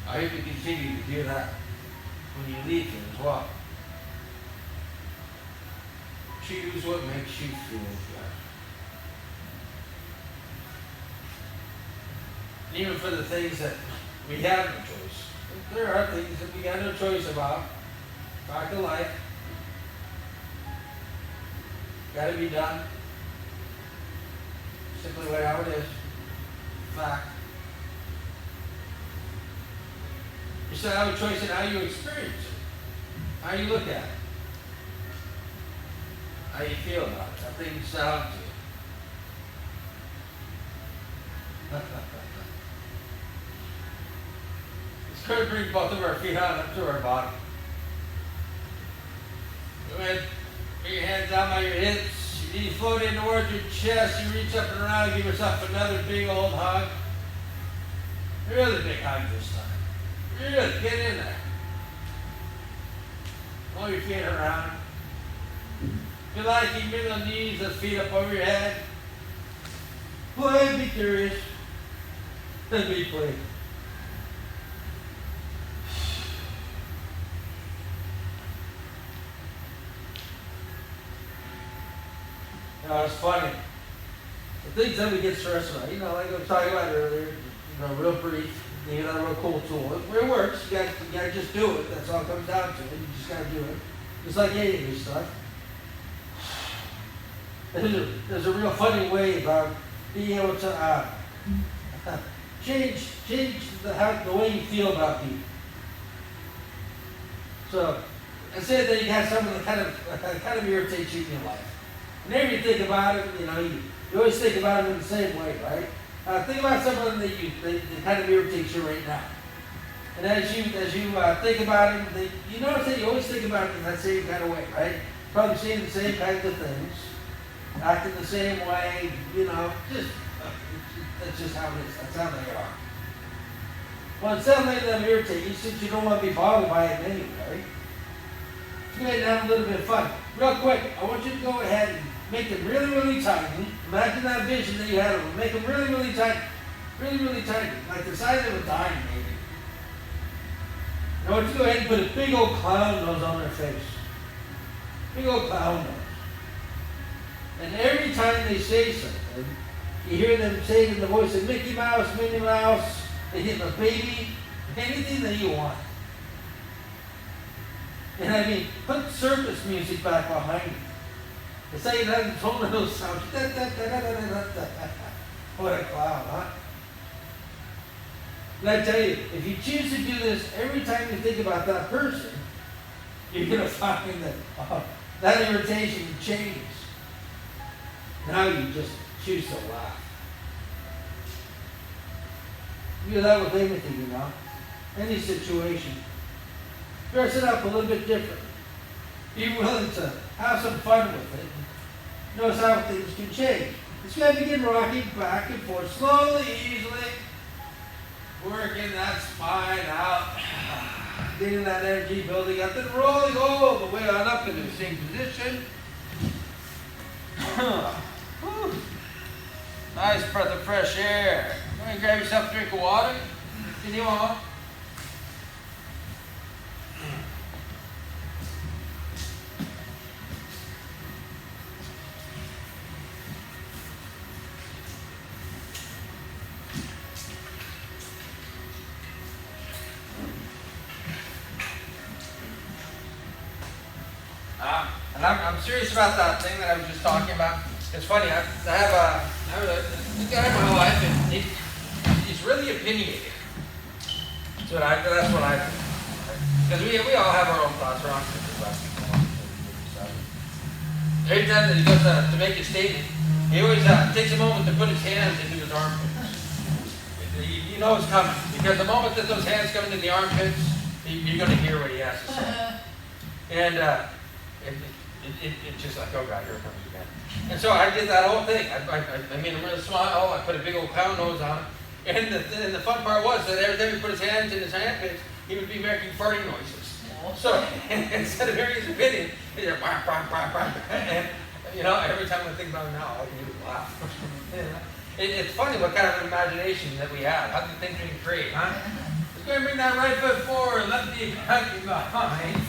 I hope you continue to do that when you leave here as well. Choose what makes you feel good. Even for the things that we have no choice. There are things that we got no choice about. Fact of life. Got to be done. Simply how it is. Fact. You still have a choice in how you experience it. How you look at it. How you feel about it. How things sound to you. It's good to bring both of our feet on up to our bottom. Go ahead, bring your hands down by your hips. You float in towards your chest. You reach up and around, give yourself another big old hug. Really big hug this time. Really, get in there. Roll your feet around. If you like, keep your middle knees, the feet up over your head. Play, be curious. Then be play. You know, it's funny. The things that we get stressed about, like I was talking about earlier, real brief, you got a real cool tool. It works. You got to just do it. That's all it comes down to. You just got to do it. It's like any of this stuff. There's a real funny way about being able to change the way you feel about people. So, I said that you have someone that kind of irritates you in your life. Whenever you think about it, you always think about it in the same way, right? Think about someone that kind of irritates you right now. And as you think about it, you notice that you always think about it in that same kind of way, right? Probably saying the same kinds of things, acting the same way, that's just how it is. That's how they are. Well, instead of letting them irritate you, since you don't want to be bothered by it anyway, let's go ahead and have a little bit of fun. Real quick, I want you to go ahead and make them really, really tiny. Imagine that vision that you had of them. Make them really, really tiny. Really, really tiny. Like the size of a dime, maybe. Now I want you to go ahead and put a big old clown nose on their face. Big old clown nose. And every time they say something, you hear them say it in the voice of Mickey Mouse, Minnie Mouse, they hit the baby, anything that you want. And put circus music back behind it. It's like it has its own little sound. What a clown, huh? And I tell you, if you choose to do this every time you think about that person, you're going to find that that irritation changes. Now you just choose to laugh. You do that with anything, any situation. Dress it up a little bit different. Be willing to have some fun with it. Notice how things can change. It's going to begin rocking back and forth, slowly, easily. Working that spine out. Getting that energy building up, then rolling all the way on up into the same position. Nice breath of fresh air. Go ahead and grab yourself a drink of water. Continue. And I'm serious about that thing that I was just talking about. It's funny, I have a guy in my life, and he's really opinionated. That's what I think. Because we all have our own thoughts around stuff. Every time that he goes to make a statement, he always takes a moment to put his hands into his armpits. You know it's coming, because the moment that those hands come into the armpits, you're going to hear what he has to say. And it's just like, oh God, here it comes again. And so I did that whole thing. I made him really smile. I put a big old clown nose on him. And the fun part was that every time he put his hands in his armpits, he would be making farting noises. So instead of hearing his opinion, he'd just bark, bark, bark, bark. And every time I think about it now, all I can do is laugh. It's funny what kind of imagination that we have. How do you think we can create, huh? Let's go and bring that right foot forward, left knee back behind.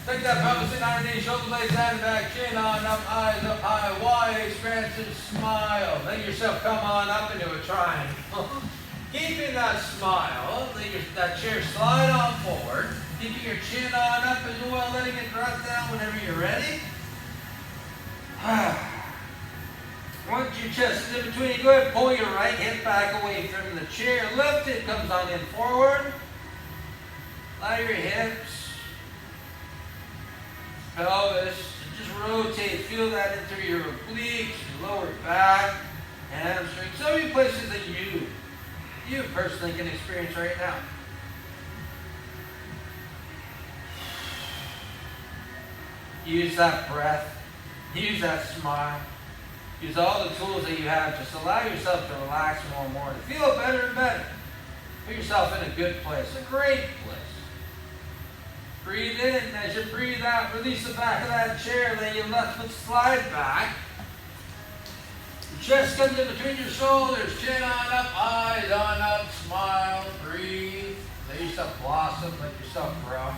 Take that pelvis in underneath, shoulder blades down and back, chin on, up, eyes up high, wide, expansive smile. Let yourself come on up into a triangle. Keeping that smile, let that chair slide on forward. Keeping your chin on up as well, letting it drop down whenever you're ready. Once your chest is in between, go ahead and pull your right hip back away from the chair. Left hip comes on in forward. Allow your hips, pelvis to just rotate. Feel that into your obliques, your lower back, hamstring. So many places that you personally can experience right now. Use that breath. Use that smile. Use all the tools that you have. Just allow yourself to relax more and more. To feel better and better. Put yourself in a good place. A great place. Breathe in. As you breathe out, release the back of that chair. Let your left foot slide back. Your chest comes in between your shoulders. Chin on up, eyes on up, smile, breathe. Let yourself blossom, let yourself grow.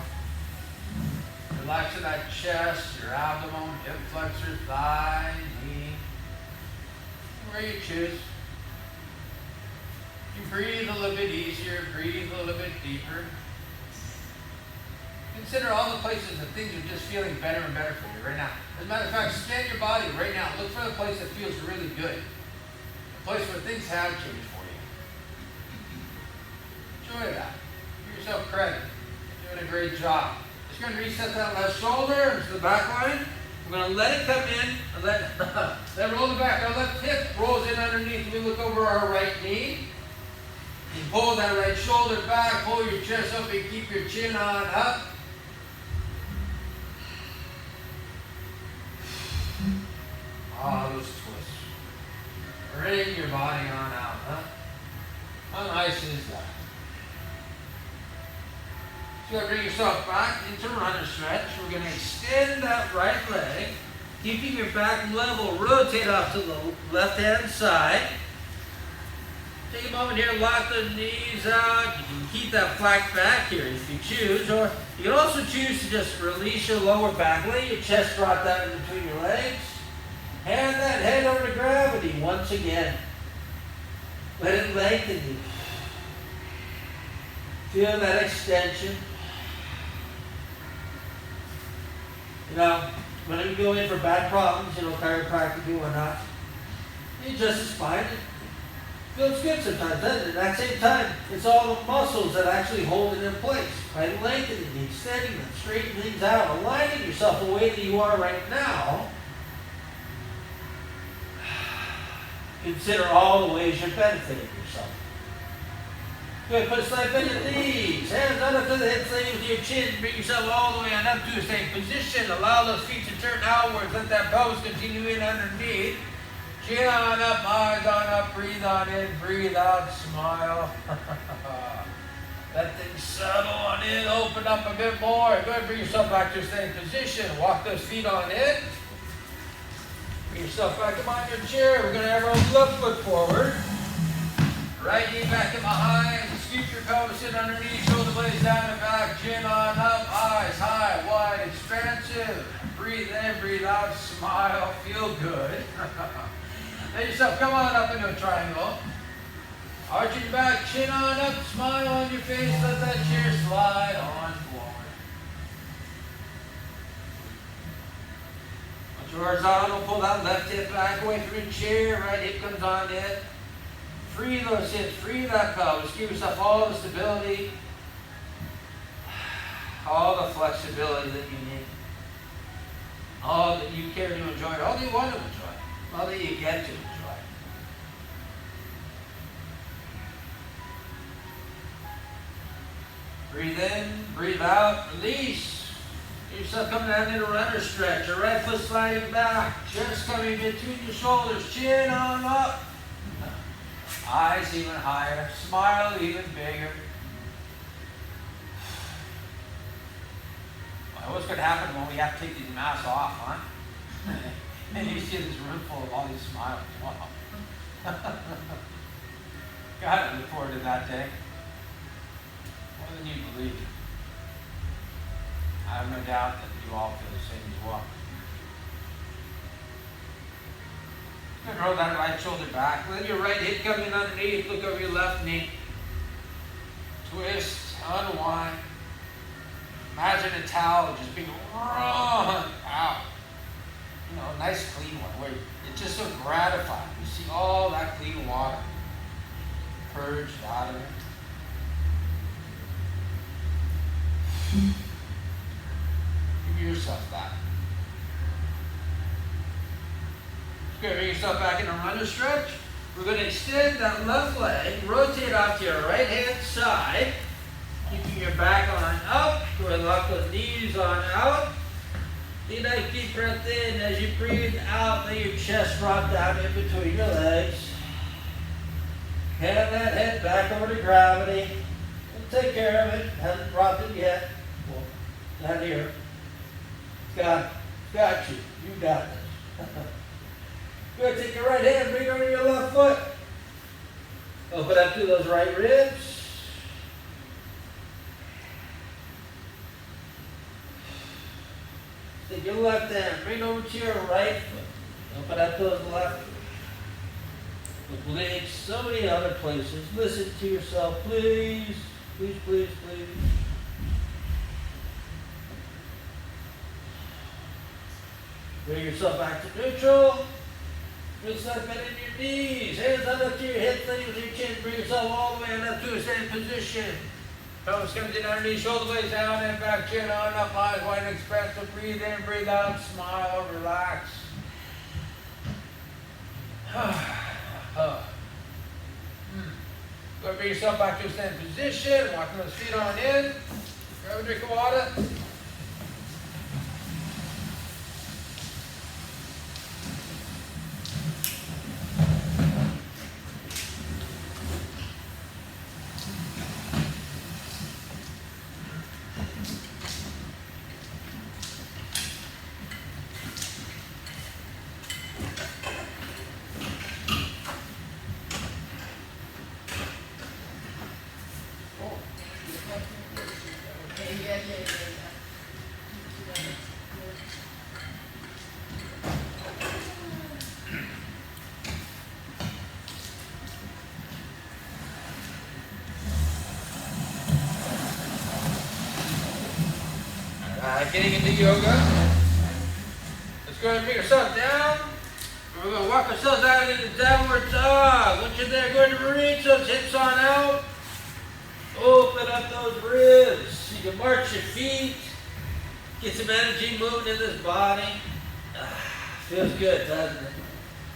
Relaxing that chest, your abdomen, hip flexor, thigh, knee. Where you choose. You breathe a little bit easier, breathe a little bit deeper. Consider all the places that things are just feeling better and better for you right now. As a matter of fact, scan your body right now. Look for the place that feels really good. A place where things have changed for you. Enjoy that. Give yourself credit. You're doing a great job. Just going to reset that left shoulder into the back line. We're going to let it come in and let roll the back. Our left hip rolls in underneath. We look over our right knee. You pull that right shoulder back. Pull your chest up and keep your chin on up. Ah, those twists. Bring your body on out, huh? How nice is that? So you're going to bring yourself back into runner stretch. We're going to extend that right leg, keeping your back level. Rotate off to the left-hand side. Take a moment here, lock the knees out. You can keep that flat back here if you choose, or you can also choose to just release your lower back. Let your chest drop down in between your legs. Hand that head over to gravity once again. Let it lengthen you. Feel that extension. Whenever you go in for back problems, chiropractic and whatnot, you adjust the spine. It feels good sometimes, doesn't it? At that same time, it's all the muscles that actually hold it in place. By lengthening, extending them, straightening things out, aligning yourself the way that you are right now. Consider all the ways you're benefiting yourself. Good, put a slight bend in the knees. Hands on up to the hips, lay with your chin. Bring yourself all the way on up to a safe position. Allow those feet to turn outwards. Let that pelvis continue in underneath. Chin on up, eyes on up. Breathe on in, breathe out, smile. Let things settle on in. Open up a bit more. Go ahead and bring yourself back to a safe position. Walk those feet on in. Bring yourself back up on your chair. We're going to have our left foot forward. Right knee back in behind. Scoop your pelvis in underneath. Shoulder blades down and back. Chin on up. Eyes high, wide, expansive. Breathe in, breathe out. Smile. Feel good. Let yourself come on up into a triangle. Arch your back. Chin on up. Smile on your face. Let that chair slide on forward. Once you're horizontal, pull that left hip back away from your chair. Right hip comes on in. Free those hips, free that pelvis. Give yourself all the stability, all the flexibility that you need, all that you care to enjoy, all that you want to enjoy, all that you get to enjoy. Breathe in, breathe out, release. Get yourself coming down in a runner stretch. Your right foot sliding back, chest coming between your shoulders, chin on up. Eyes even higher, smile even bigger. Well, what's going to happen when we have to take these masks off, huh? And you see this room full of all these smiles. Wow. God, I look forward to that day. More than you believe. I have no doubt that you all feel the same as well. Roll that right shoulder back. Let your right hip come in underneath. Look over your left knee. Twist, unwind. Imagine a towel just being run out. You know, a nice clean one where it's just so gratifying. You see all that clean water purged out of it. Give yourself that. Good, bring yourself back in a runner stretch. We're going to extend that left leg, rotate off to your right hand side, keeping your back on up. Go ahead and lock those knees on out. Take a nice deep breath in. As you breathe out, let your chest drop down in between your legs. Hand that head back over to gravity. We'll take care of it. Hasn't dropped it yet. Well, not here. Got you. You got this. Good, take your right hand, bring it over your left foot. Open up to those right ribs. Take your left hand, bring it over to your right foot. Open up to those left ribs. Obliques, so many other places. Listen to yourself, please. Please, please, please. Bring yourself back to neutral. Bring yourself bend in your knees. Hands up to your hips, lean with your chin. Bring yourself all the way up to a standing position. Pelvis comes in underneath, shoulder blades down and back, chin on up, eyes wide and expansive. Breathe in, breathe out, smile, relax. Go bring yourself back to a standing position. Walking those feet on in. Grab a drink of water. Getting into yoga. Let's go ahead and bring ourselves down. We're going to walk ourselves out into downward dog. Once you're there, go ahead and reach those hips on out. Open up those ribs. You can march your feet. Get some energy moving in this body. Feels good, doesn't it?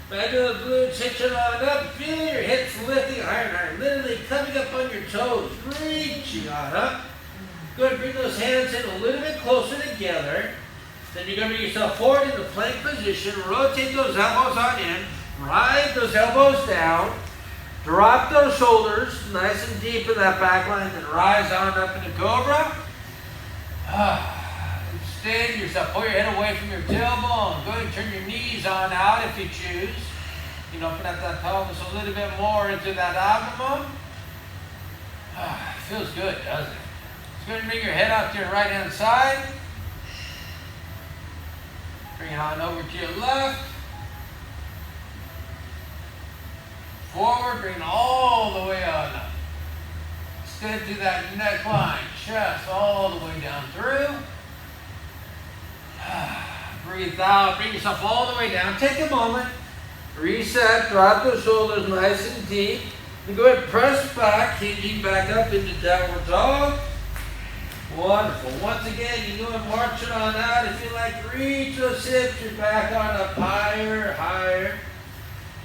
Back to the glutes, hitching on up. Feel your hips lifting higher and higher. Literally coming up on your toes. Reaching on up. Go ahead and bring those hands in a little bit closer together. Then you're going to bring yourself forward into plank position. Rotate those elbows on in. Ride those elbows down. Drop those shoulders nice and deep in that back line. Then rise on up into cobra. Extend yourself. Pull your head away from your tailbone. Go ahead and turn your knees on out if you choose. You know, open up that pelvis a little bit more into that abdomen. Feels good, doesn't it? It's good to bring your head out to your right hand side. Bring it on over to your left. Forward, bring it all the way on up. Extend through that neckline, chest, all the way down through. Breathe out, bring yourself all the way down. Take a moment, reset, drop those shoulders nice and deep. Then go ahead and press back, hinging back up into downward dog. Wonderful. Once again, you go and march it on out. If you like, reach those hips, you're back on up higher, higher.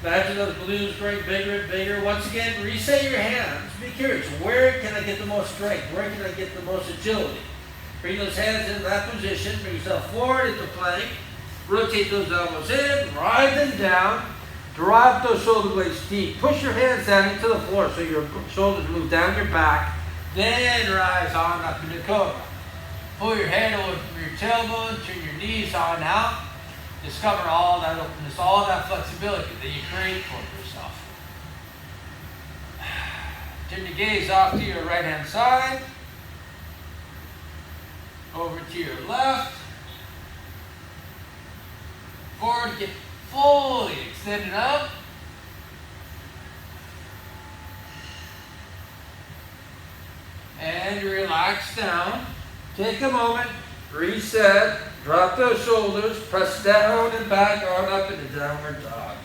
Imagine those balloons growing bigger and bigger. Once again, reset your hands. Be curious, where can I get the most strength? Where can I get the most agility? Bring those hands in that position. Bring yourself forward into plank. Rotate those elbows in. Ride them down. Drop those shoulder blades deep. Push your hands down into the floor so your shoulders move down your back. Then rise on up into cobra. Pull your head over from your tailbone. Turn your knees on out. Discover all that openness, all that flexibility that you create for yourself. Turn your gaze off to your right hand side. Over to your left. Forward, get fully extended up. And relax down. Take a moment, reset, drop those shoulders, press down and back on up into downward dog.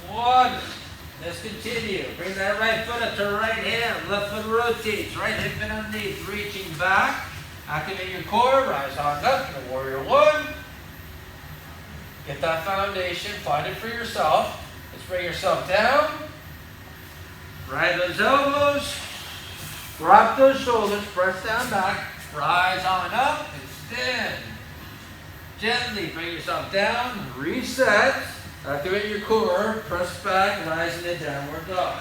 One. Let's continue. Bring that right foot up to right hand. Left foot rotates. Right hip bent underneath. Reaching back. Activate your core. Rise on up into warrior one. Get that foundation. Find it for yourself. Let's bring yourself down. Right those elbows. Drop those shoulders. Press down back. Rise on up. Extend. Gently bring yourself down. Reset. Activate your core, press back, rise into downward dog.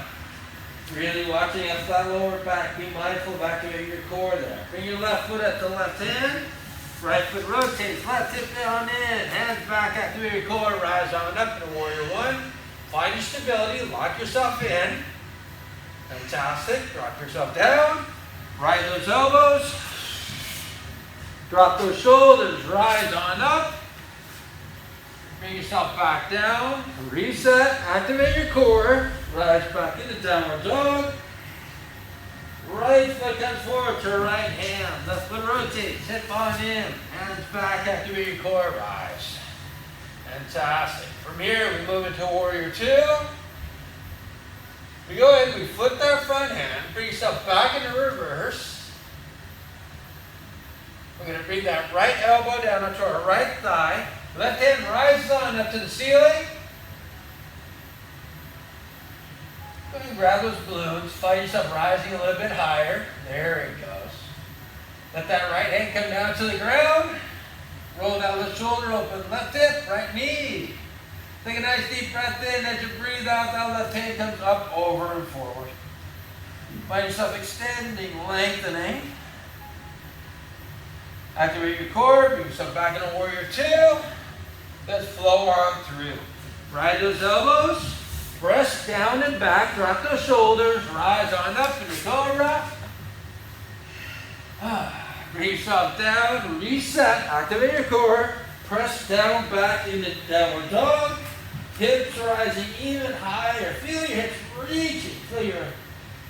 Really watching out that lower back. Be mindful of activating your core there. Bring your left foot at the left hand. Right foot rotates, left hip down in. Hands back, activate your core, rise on up into warrior one. Find your stability, lock yourself in. Fantastic. Drop yourself down. Right those elbows. Drop those shoulders, rise on up. Bring yourself back down, reset, activate your core, rise back into downward dog. Right foot comes forward to right hand, left foot rotates, hip on in, hands back, activate your core, rise. Fantastic. From here, we move into warrior two. We go ahead, we flip that front hand, bring yourself back into reverse. We're going to bring that right elbow down onto our right thigh. Left hand rises on up to the ceiling. Go ahead and grab those balloons. Find yourself rising a little bit higher. There it goes. Let that right hand come down to the ground. Roll down the shoulder, open left hip, right knee. Take a nice deep breath in. As you breathe out, that left hand comes up, over, and forward. Find yourself extending, lengthening. Activate your core. Bring yourself back into warrior two. Let's flow on through. Ride those elbows. Press down and back. Drop those shoulders. Rise on up into cobra. Bring yourself down. Reset. Activate your core. Press down back into downward dog. Hips rising even higher. Feel your hips reaching. Feel your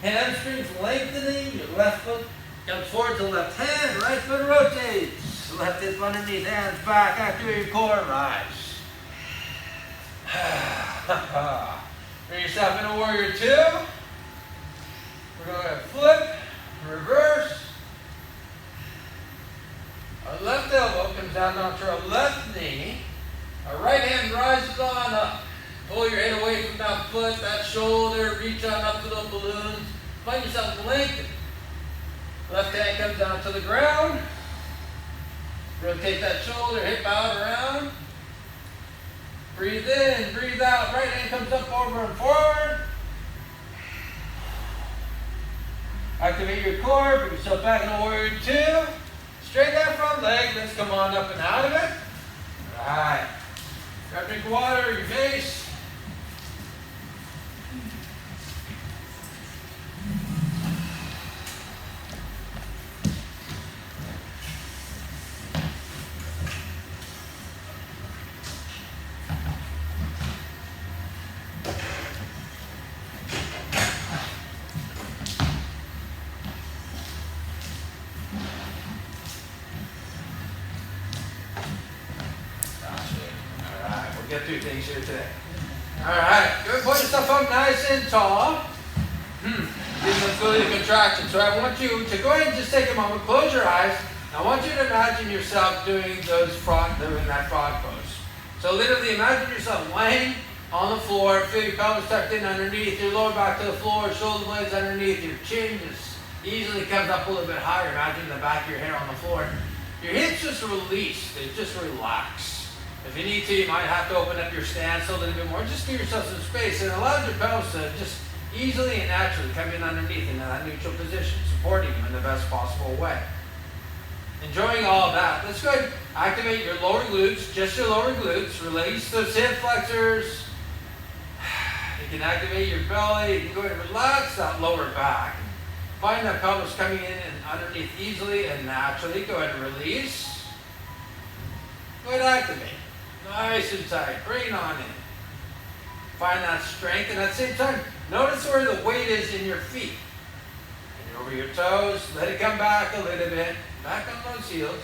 hamstrings lengthening. Your left foot comes forward to left hand. Right foot rotates. Left hip underneath, hands back, activate your core, rise. Bring yourself into warrior two. We're going to flip, reverse. Our left elbow comes down onto our left knee. Our right hand rises on up. Pull your head away from that foot, that shoulder, reach on up to those balloons. Find yourself lengthened. Left hand comes down to the ground. Rotate that shoulder, hip out around. Breathe in, breathe out. Right hand comes up, over, and forward. Activate your core. Bring yourself back into warrior two. Straighten that front leg. Let's come on up and out of it. All right. Grab a drink of water, your face. Get through things here today. All right, go put yourself up nice and tall. Give those glute contractions. So I want you to go ahead and just take a moment, close your eyes. I want you to imagine yourself doing that frog pose. So literally imagine yourself laying on the floor, feel your pelvis tucked in underneath, your lower back to the floor, shoulder blades underneath, your chin just easily comes up a little bit higher. Imagine the back of your head on the floor. Your hips just release, they just relax. If you need to, you might have to open up your stance a little bit more. Just give yourself some space and allow your pelvis to just easily and naturally come in underneath into that neutral position, supporting you in the best possible way. Enjoying all of that. Let's go ahead and activate your lower glutes, just your lower glutes. Release those hip flexors. You can activate your belly. You can go ahead and relax that lower back. Find that pelvis coming in and underneath easily and naturally. Go ahead and release. Go ahead and activate. Nice and tight. Bring on in. Find that strength, and at the same time, notice where the weight is in your feet. And over your toes, let it come back a little bit. Back on those heels.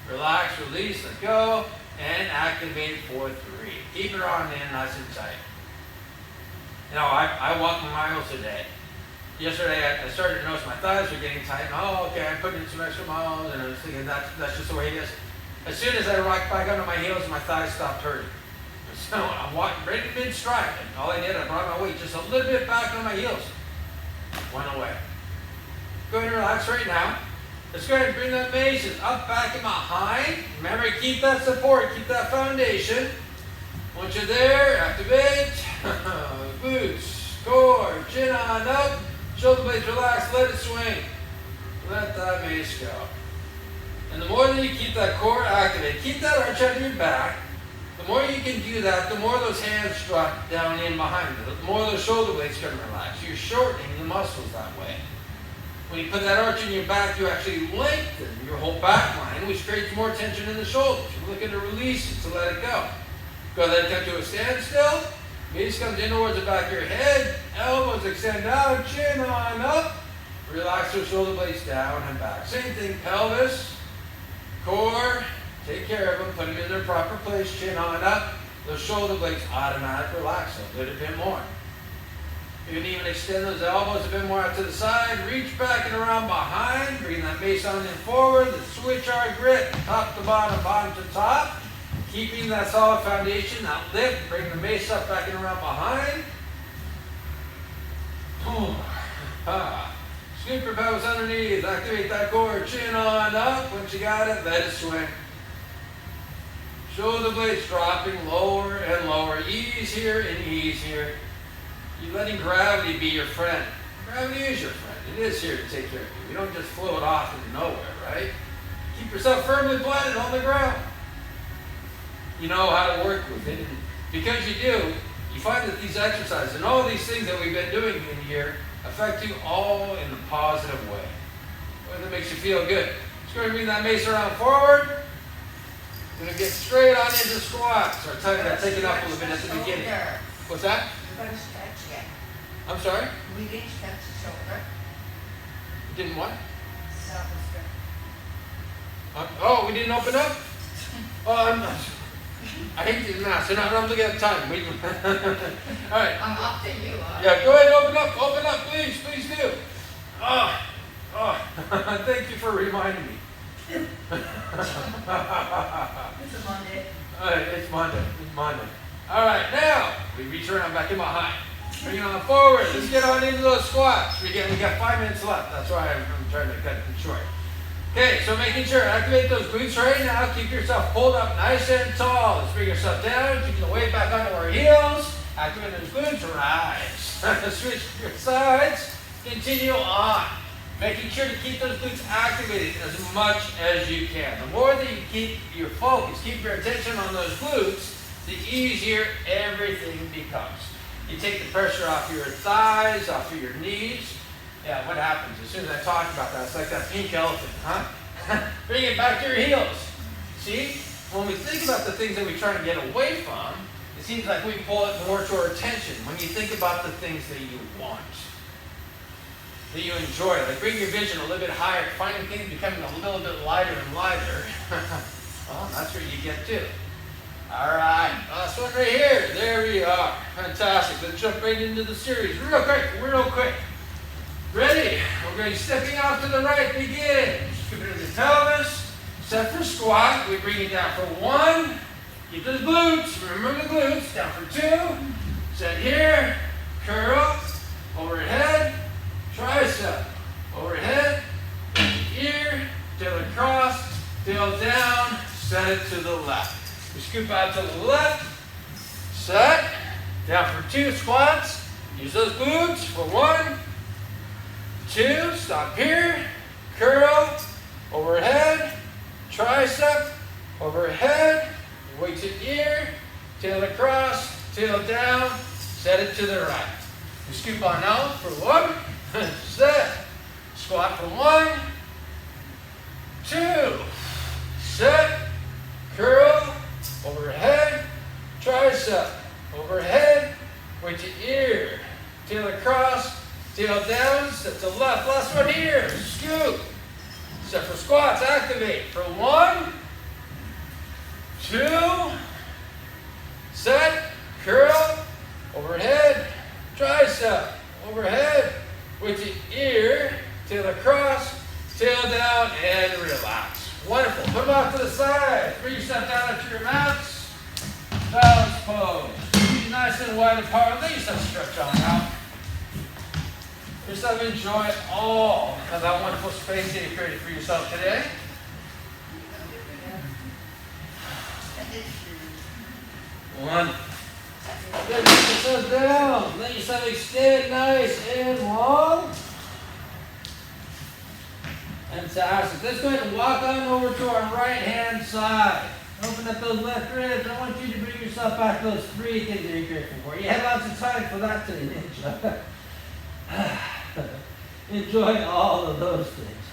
Relax, release, let go, and activate for 3. Keep it on in, nice and tight. You know, I walked miles a day. Yesterday, I started to notice my thighs were getting tight. And, oh, okay, I'm putting in some extra miles, and I was thinking that's just the way it is. As soon as I rocked back onto my heels, my thighs stopped hurting. So I'm walking right in mid-stride, and all I did, I brought my weight just a little bit back on my heels. Went away. Go ahead and relax right now. Let's go ahead and bring that bases up, back, and behind. Remember, keep that support, keep that foundation. Once you're there, activate. Glutes, core, chin on up. Shoulder blades relax, let it swing. Let that base go. And the more that you keep that core activated, keep that arch out of your back, the more you can do that, the more those hands drop down in behind you, the more those shoulder blades can relax. You're shortening the muscles that way. When you put that arch in your back, you actually lengthen your whole back line, which creates more tension in the shoulders. You're looking to release it, so let it go. Go ahead and come to a standstill. Base comes in towards the back of your head. Elbows extend out, chin on up. Relax those shoulder blades down and back. Same thing, pelvis. Core, take care of them, put them in their proper place, chin on up. Those shoulder blades automatically relax a little bit more. You can even extend those elbows a bit more out to the side, reach back and around behind, bring that base on in forward. Let's switch our grip, top to bottom, bottom to top. Keeping that solid foundation, that lift, bring the base up, back and around behind. Scoop your pelvis underneath, activate that core, chin on up. Once you got it, let it swing. Shoulder blades dropping lower and lower. Ease here and ease here. You're letting gravity be your friend. Gravity is your friend. It is here to take care of you. You don't just float off into nowhere, right? Keep yourself firmly planted on the ground. You know how to work with it. And because you do, you find that these exercises and all these things that we've been doing in here affect you all in a positive way. Whether it makes you feel good. Just go ahead and bring that mace around forward. We're going to get straight on into squats. Or tell you that taking up a little bit at the beginning. What's that?
We're going to stretch yet.
I'm sorry?
We didn't stretch the shoulder.
Didn't what?
Stretch.
Oh, we didn't open up? Oh, I hate these masks. I'm looking at time. Wait. All right.
I'm up to you.
Yeah, go ahead, open up, please do. Thank you for reminding me.
It's a Monday.
It's Monday. All right, now we reach around back in behind. Bring it on forward. Let's get on into those squats. We got 5 minutes left. That's why I'm trying to cut it short. Okay, so making sure, activate those glutes right now. Keep yourself pulled up nice and tall. Let's bring yourself down. Keep the weight back onto our heels. Activate those glutes. Rise. Switch your sides. Continue on. Making sure to keep those glutes activated as much as you can. The more that you keep your focus, keep your attention on those glutes, the easier everything becomes. You take the pressure off your thighs, off of your knees. Yeah, what happens as soon as I talk about that? It's like that pink elephant, huh? Bring it back to your heels. See? When we think about the things that we try to get away from, it seems like we pull it more to our attention. When you think about the things that you want, that you enjoy, like bring your vision a little bit higher, finding things becoming a little bit lighter and lighter. Well, that's where you get to. All right, last one right here. There we are. Fantastic. Let's jump right into the series. Real quick. Ready? We're going to be stepping off to the right. Begin. Scoop into the pelvis. Set for squat. We bring it down for 1. Keep those glutes. Remember the glutes. Down for 2. Set here. Curl. Overhead. Tricep. Overhead. Ear. Tail across. Tail down. Set it to the left. We scoop out to the left. Set. Down for 2 squats. Use those glutes for 1. 2. Stop here. Curl. Overhead. Tricep. Overhead. Weight to ear. Tail across. Tail down. Set it to the right. We scoop on out for 1. Set. Squat for 1. 2. Set. Curl. Overhead. Tricep. Overhead. Weight to ear. Tail across. Tail down. Set to left. Last one here. Scoop. Set for squats. Activate for 1. 2. Set. Curl. Overhead. Tricep. Overhead. Weight to ear. Tail across. Tail down. And relax. Wonderful. Put them off to the side. Bring yourself down onto your mats. Balance pose. Be nice and wide apart. Let yourself stretch on out. Yourself enjoy all of that wonderful space that you created for yourself today. One. Good. Let yourself down. Let yourself extend nice and long. Fantastic. Let's go ahead and walk on over to our right hand side. Open up those left ribs. I want you to bring yourself back to those 3 things that you're grateful for. You had lots of time for that today, didn't you? Enjoy all of those things.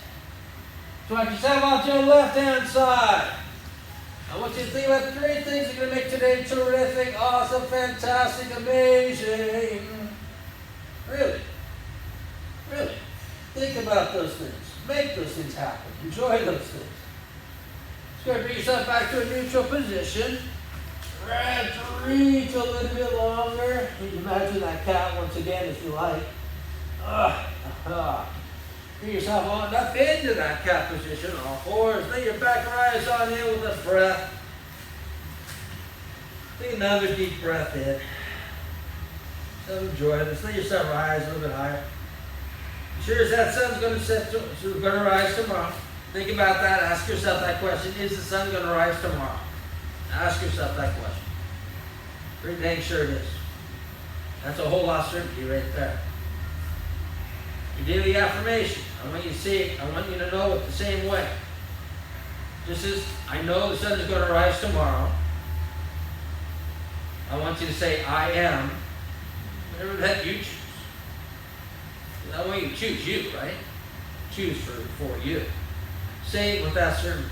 So watch yourself out to your left hand side. I want you to think about 3 things that are going to make today terrific, awesome, fantastic, amazing. Really. Think about those things. Make those things happen. Enjoy those things. Just going to bring yourself back to a neutral position. Reach a little bit longer. You can imagine that cat once again if you like. Bring yourself on up into that cat position. All 4s. Let your back rise on in with a breath. Take another deep breath in. So enjoy this. Let yourself rise a little bit higher. Sure as that sun's going to rise tomorrow. Think about that. Ask yourself that question. Is the sun going to rise tomorrow? Ask yourself that question. Pretty dang sure it is. That's a whole lot of certainty right there. Your daily affirmation. I want you to say it. I want you to know it the same way. Just as I know the sun is going to rise tomorrow, I want you to say, I am, whatever that you choose. I want you to choose you, right? Choose for you. Say it with that certainty.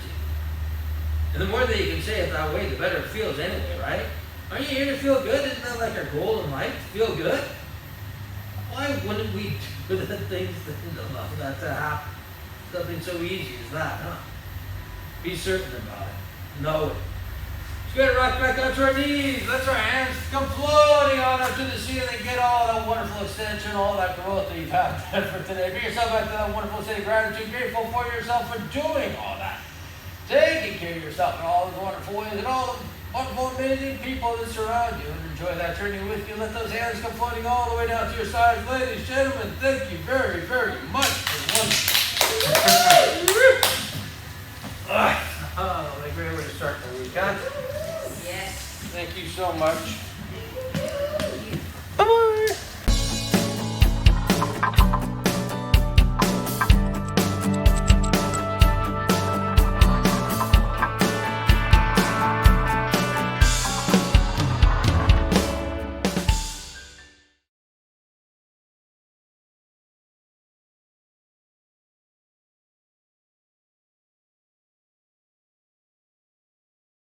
And the more that you can say it that way, the better it feels anyway, right? Aren't you here to feel good? Isn't that like our goal in life? Feel good? Why wouldn't we do the things that allow that to happen? Something so easy as that, huh? Be certain about it. Know it. Let's go ahead and rock back onto our knees. Let our hands come floating on up to the ceiling. Get all that wonderful extension, all that growth that you've had for today. Bring yourself back to that wonderful state of gratitude. Grateful for yourself for doing all that. Taking care of yourself in all those wonderful ways and all the wonderful, amazing people that surround you. And enjoy that journey with you. Let those hands come floating all the way down to your sides. Ladies, gentlemen, thank you very, very much for one. What a great way to start the week, huh?
Yes.
Thank you so much.